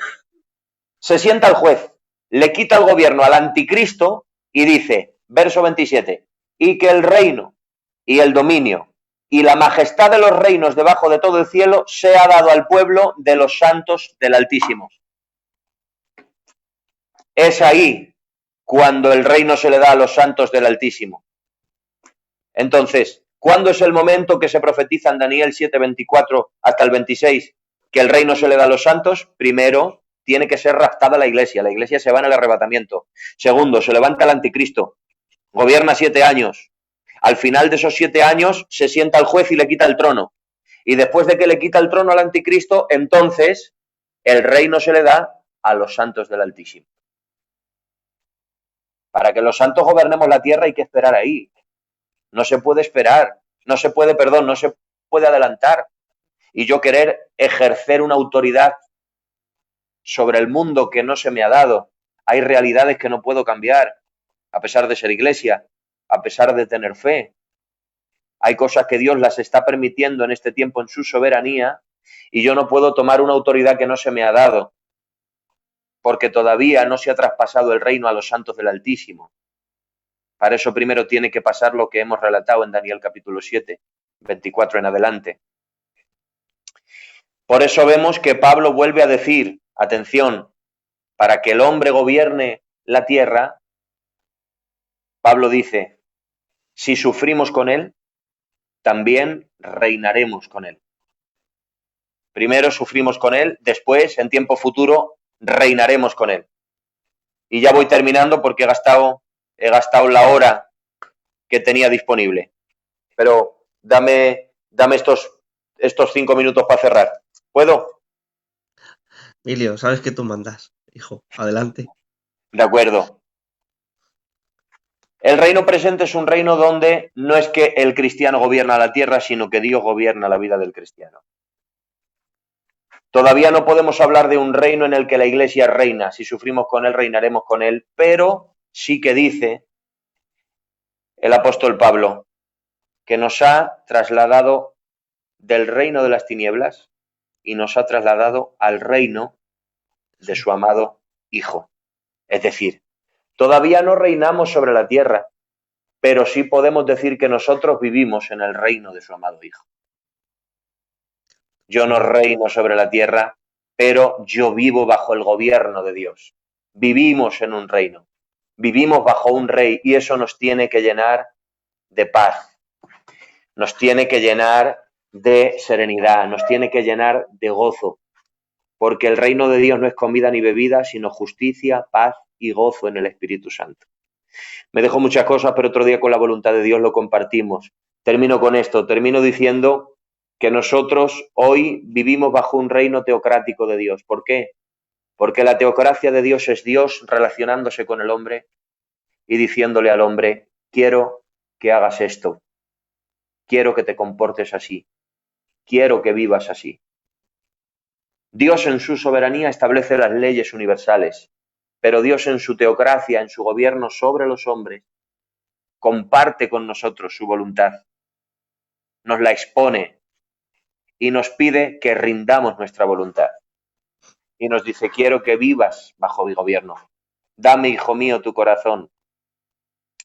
Se sienta el juez, le quita el gobierno al anticristo y dice, verso 27, y que el reino y el dominio y la majestad de los reinos debajo de todo el cielo sea dado al pueblo de los santos del Altísimo. Es ahí cuando el reino se le da a los santos del Altísimo. Entonces, ¿cuándo es el momento que se profetiza en Daniel 7:24 hasta el 26 que el reino se le da a los santos? Primero, tiene que ser raptada la iglesia se va en el arrebatamiento. Segundo, se levanta el anticristo, gobierna 7 años. Al final de esos 7 años se sienta el juez y le quita el trono. Y después de que le quita el trono al anticristo, entonces el reino se le da a los santos del Altísimo. Para que los santos gobernemos la tierra hay que esperar ahí. No se puede esperar, no se puede adelantar. Y yo querer ejercer una autoridad sobre el mundo que no se me ha dado. Hay realidades que no puedo cambiar, a pesar de ser iglesia, a pesar de tener fe. Hay cosas que Dios las está permitiendo en este tiempo en su soberanía y yo no puedo tomar una autoridad que no se me ha dado, porque todavía no se ha traspasado el reino a los santos del Altísimo. Para eso primero tiene que pasar lo que hemos relatado en Daniel capítulo 7, 24 en adelante. Por eso vemos que Pablo vuelve a decir, atención, para que el hombre gobierne la tierra, Pablo dice, si sufrimos con él, también reinaremos con él. Primero sufrimos con él, después, en tiempo futuro, reinaremos con él. Y ya voy terminando porque he gastado la hora que tenía disponible. Pero dame estos 5 minutos para cerrar. ¿Puedo? Emilio, sabes que tú mandas, hijo. Adelante. De acuerdo. El reino presente es un reino donde no es que el cristiano gobierna la tierra, sino que Dios gobierna la vida del cristiano. Todavía no podemos hablar de un reino en el que la iglesia reina. Si sufrimos con él, reinaremos con él. Pero sí que dice el apóstol Pablo que nos ha trasladado del reino de las tinieblas y nos ha trasladado al reino de su amado Hijo. Es decir, todavía no reinamos sobre la tierra, pero sí podemos decir que nosotros vivimos en el reino de su amado Hijo. Yo no reino sobre la tierra, pero yo vivo bajo el gobierno de Dios. Vivimos en un reino, vivimos bajo un rey y eso nos tiene que llenar de paz, nos tiene que llenar de serenidad, nos tiene que llenar de gozo, porque el reino de Dios no es comida ni bebida, sino justicia, paz y gozo en el Espíritu Santo. Me dejo muchas cosas, pero otro día con la voluntad de Dios lo compartimos. Termino con esto, termino diciendo que nosotros hoy vivimos bajo un reino teocrático de Dios. ¿Por qué? Porque la teocracia de Dios es Dios relacionándose con el hombre y diciéndole al hombre, quiero que hagas esto, quiero que te comportes así, quiero que vivas así. Dios en su soberanía establece las leyes universales, pero Dios en su teocracia, en su gobierno sobre los hombres, comparte con nosotros su voluntad, nos la expone y nos pide que rindamos nuestra voluntad. Y nos dice, quiero que vivas bajo mi gobierno. Dame, hijo mío, tu corazón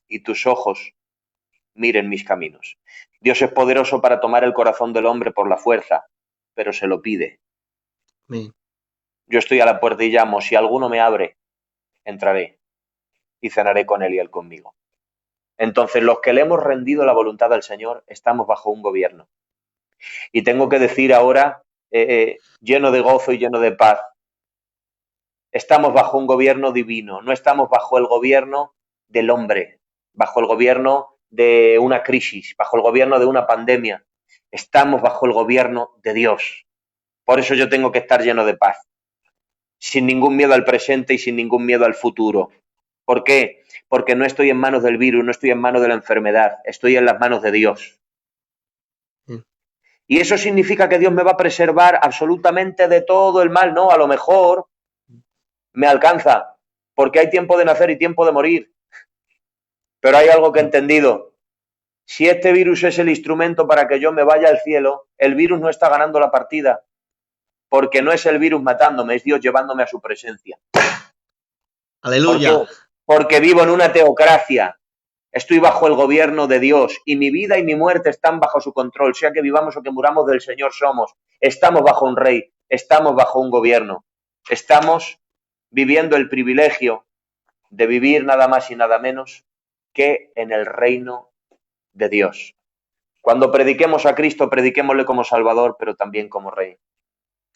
y tus ojos miren mis caminos. Dios es poderoso para tomar el corazón del hombre por la fuerza, pero se lo pide. Amén. Yo estoy a la puerta y llamo, si alguno me abre, entraré y cenaré con él y él conmigo. Entonces, los que le hemos rendido la voluntad al Señor, estamos bajo un gobierno. Y tengo que decir ahora, lleno de gozo y lleno de paz, estamos bajo un gobierno divino, no estamos bajo el gobierno del hombre, bajo el gobierno de una crisis, bajo el gobierno de una pandemia. Estamos bajo el gobierno de Dios. Por eso yo tengo que estar lleno de paz, sin ningún miedo al presente y sin ningún miedo al futuro. ¿Por qué? Porque no estoy en manos del virus, no estoy en manos de la enfermedad, estoy en las manos de Dios. Y eso significa que Dios me va a preservar absolutamente de todo el mal. No, a lo mejor me alcanza, porque hay tiempo de nacer y tiempo de morir. Pero hay algo que he entendido. Si este virus es el instrumento para que yo me vaya al cielo, el virus no está ganando la partida, porque no es el virus matándome, es Dios llevándome a su presencia. Aleluya. Porque vivo en una teocracia. Estoy bajo el gobierno de Dios y mi vida y mi muerte están bajo su control. Sea que vivamos o que muramos, del Señor somos. Estamos bajo un rey, estamos bajo un gobierno. Estamos viviendo el privilegio de vivir nada más y nada menos que en el reino de Dios. Cuando prediquemos a Cristo, prediquémosle como Salvador, pero también como Rey.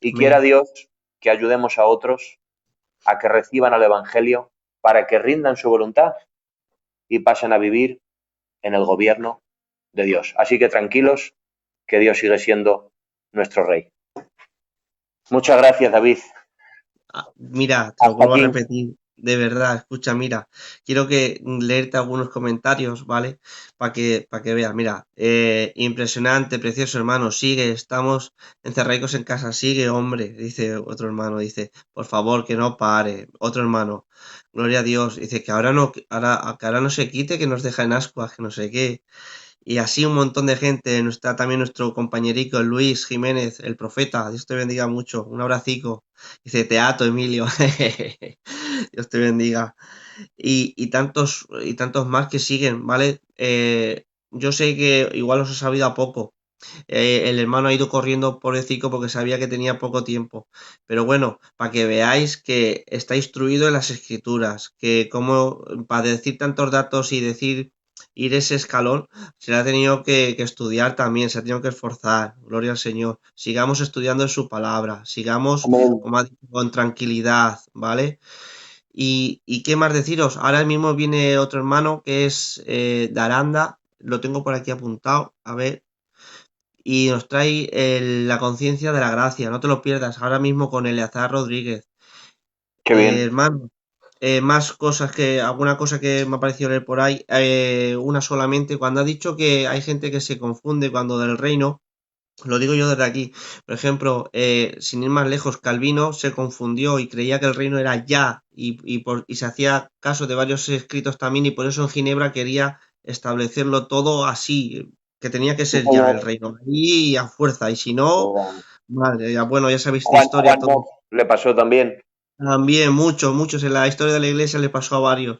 Y quiera Dios que ayudemos a otros a que reciban al Evangelio para que rindan su voluntad y pasen a vivir en el gobierno de Dios. Así que tranquilos, que Dios sigue siendo nuestro Rey. Muchas gracias, David. Mira, te lo vuelvo a repetir, de verdad, escucha, mira, quiero leerte algunos comentarios, ¿vale? Para que veas, mira, impresionante, precioso hermano, sigue, estamos encerrados en casa, sigue, hombre, dice otro hermano, dice, por favor, que no pare, otro hermano, gloria a Dios, dice que ahora no se quite, que nos deja en ascuas, que no sé qué. Y así un montón de gente. Está también nuestro compañerico Luis Jiménez, el profeta. Dios te bendiga mucho. Un abracico. Dice Teato, Emilio. Dios te bendiga. Y tantos más que siguen, ¿vale? Yo sé que igual os ha sabido a poco. El hermano ha ido corriendo pobrecito porque sabía que tenía poco tiempo. Pero bueno, para que veáis que está instruido en las escrituras. Que como para decir tantos datos y ir ese escalón, se le ha tenido que estudiar también, se ha tenido que esforzar, gloria al Señor. Sigamos estudiando en su palabra, sigamos como ha dicho, con tranquilidad, ¿vale? Y qué más deciros, ahora mismo viene otro hermano que es de Aranda, lo tengo por aquí apuntado, a ver, y nos trae la conciencia de la gracia, no te lo pierdas, ahora mismo con Eleazar Rodríguez. Qué bien. Hermano, más cosas alguna cosa que me ha parecido leer por ahí, una solamente, cuando ha dicho que hay gente que se confunde cuando del reino, lo digo yo desde aquí, por ejemplo, sin ir más lejos, Calvino se confundió y creía que el reino era ya, y se hacía caso de varios escritos también, y por eso en Ginebra quería establecerlo todo así, que tenía que ser ya el Reino ahí a fuerza, y si no, madre, ya, bueno, ya sabéis la historia. Juan Moff le pasó también. También, muchos, en la historia de la iglesia le pasó a varios.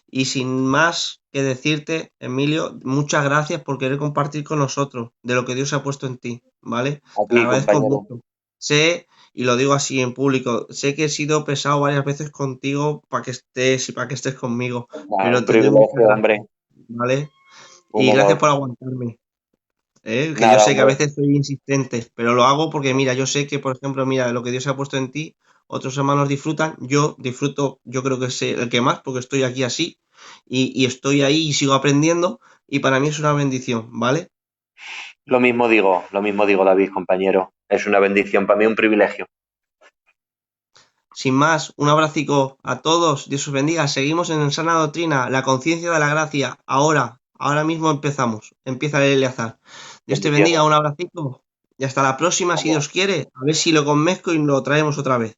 Y sin más que decirte, Emilio, muchas gracias por querer compartir con nosotros de lo que Dios ha puesto en ti, ¿vale? A Te lo ti, agradezco compañero. mucho. Sé, y lo digo así en público, sé que he sido pesado varias veces contigo para que estés y para que estés conmigo, pero Un te doy muchas privilegio, hombre. gracias, ¿vale? Un Y gracias honor. por aguantarme. Que yo Nada, sé que a hombre. veces soy insistente, pero lo hago porque, mira, yo sé que, por ejemplo, mira, lo que Dios ha puesto en ti, otros hermanos disfrutan, yo disfruto, yo creo que es el que más, porque estoy aquí así, y estoy ahí y sigo aprendiendo, y para mí es una bendición, ¿vale? Lo mismo digo, David, compañero. Es una bendición para mí, un privilegio. Sin más, un abracico a todos, Dios os bendiga, seguimos en Sana Doctrina, la conciencia de la gracia, ahora mismo empezamos, empieza el Eleazar. Dios te bendiga, Bendiciones. un abracico, y hasta la próxima, si Dios quiere, a ver si lo convenzco y lo traemos otra vez.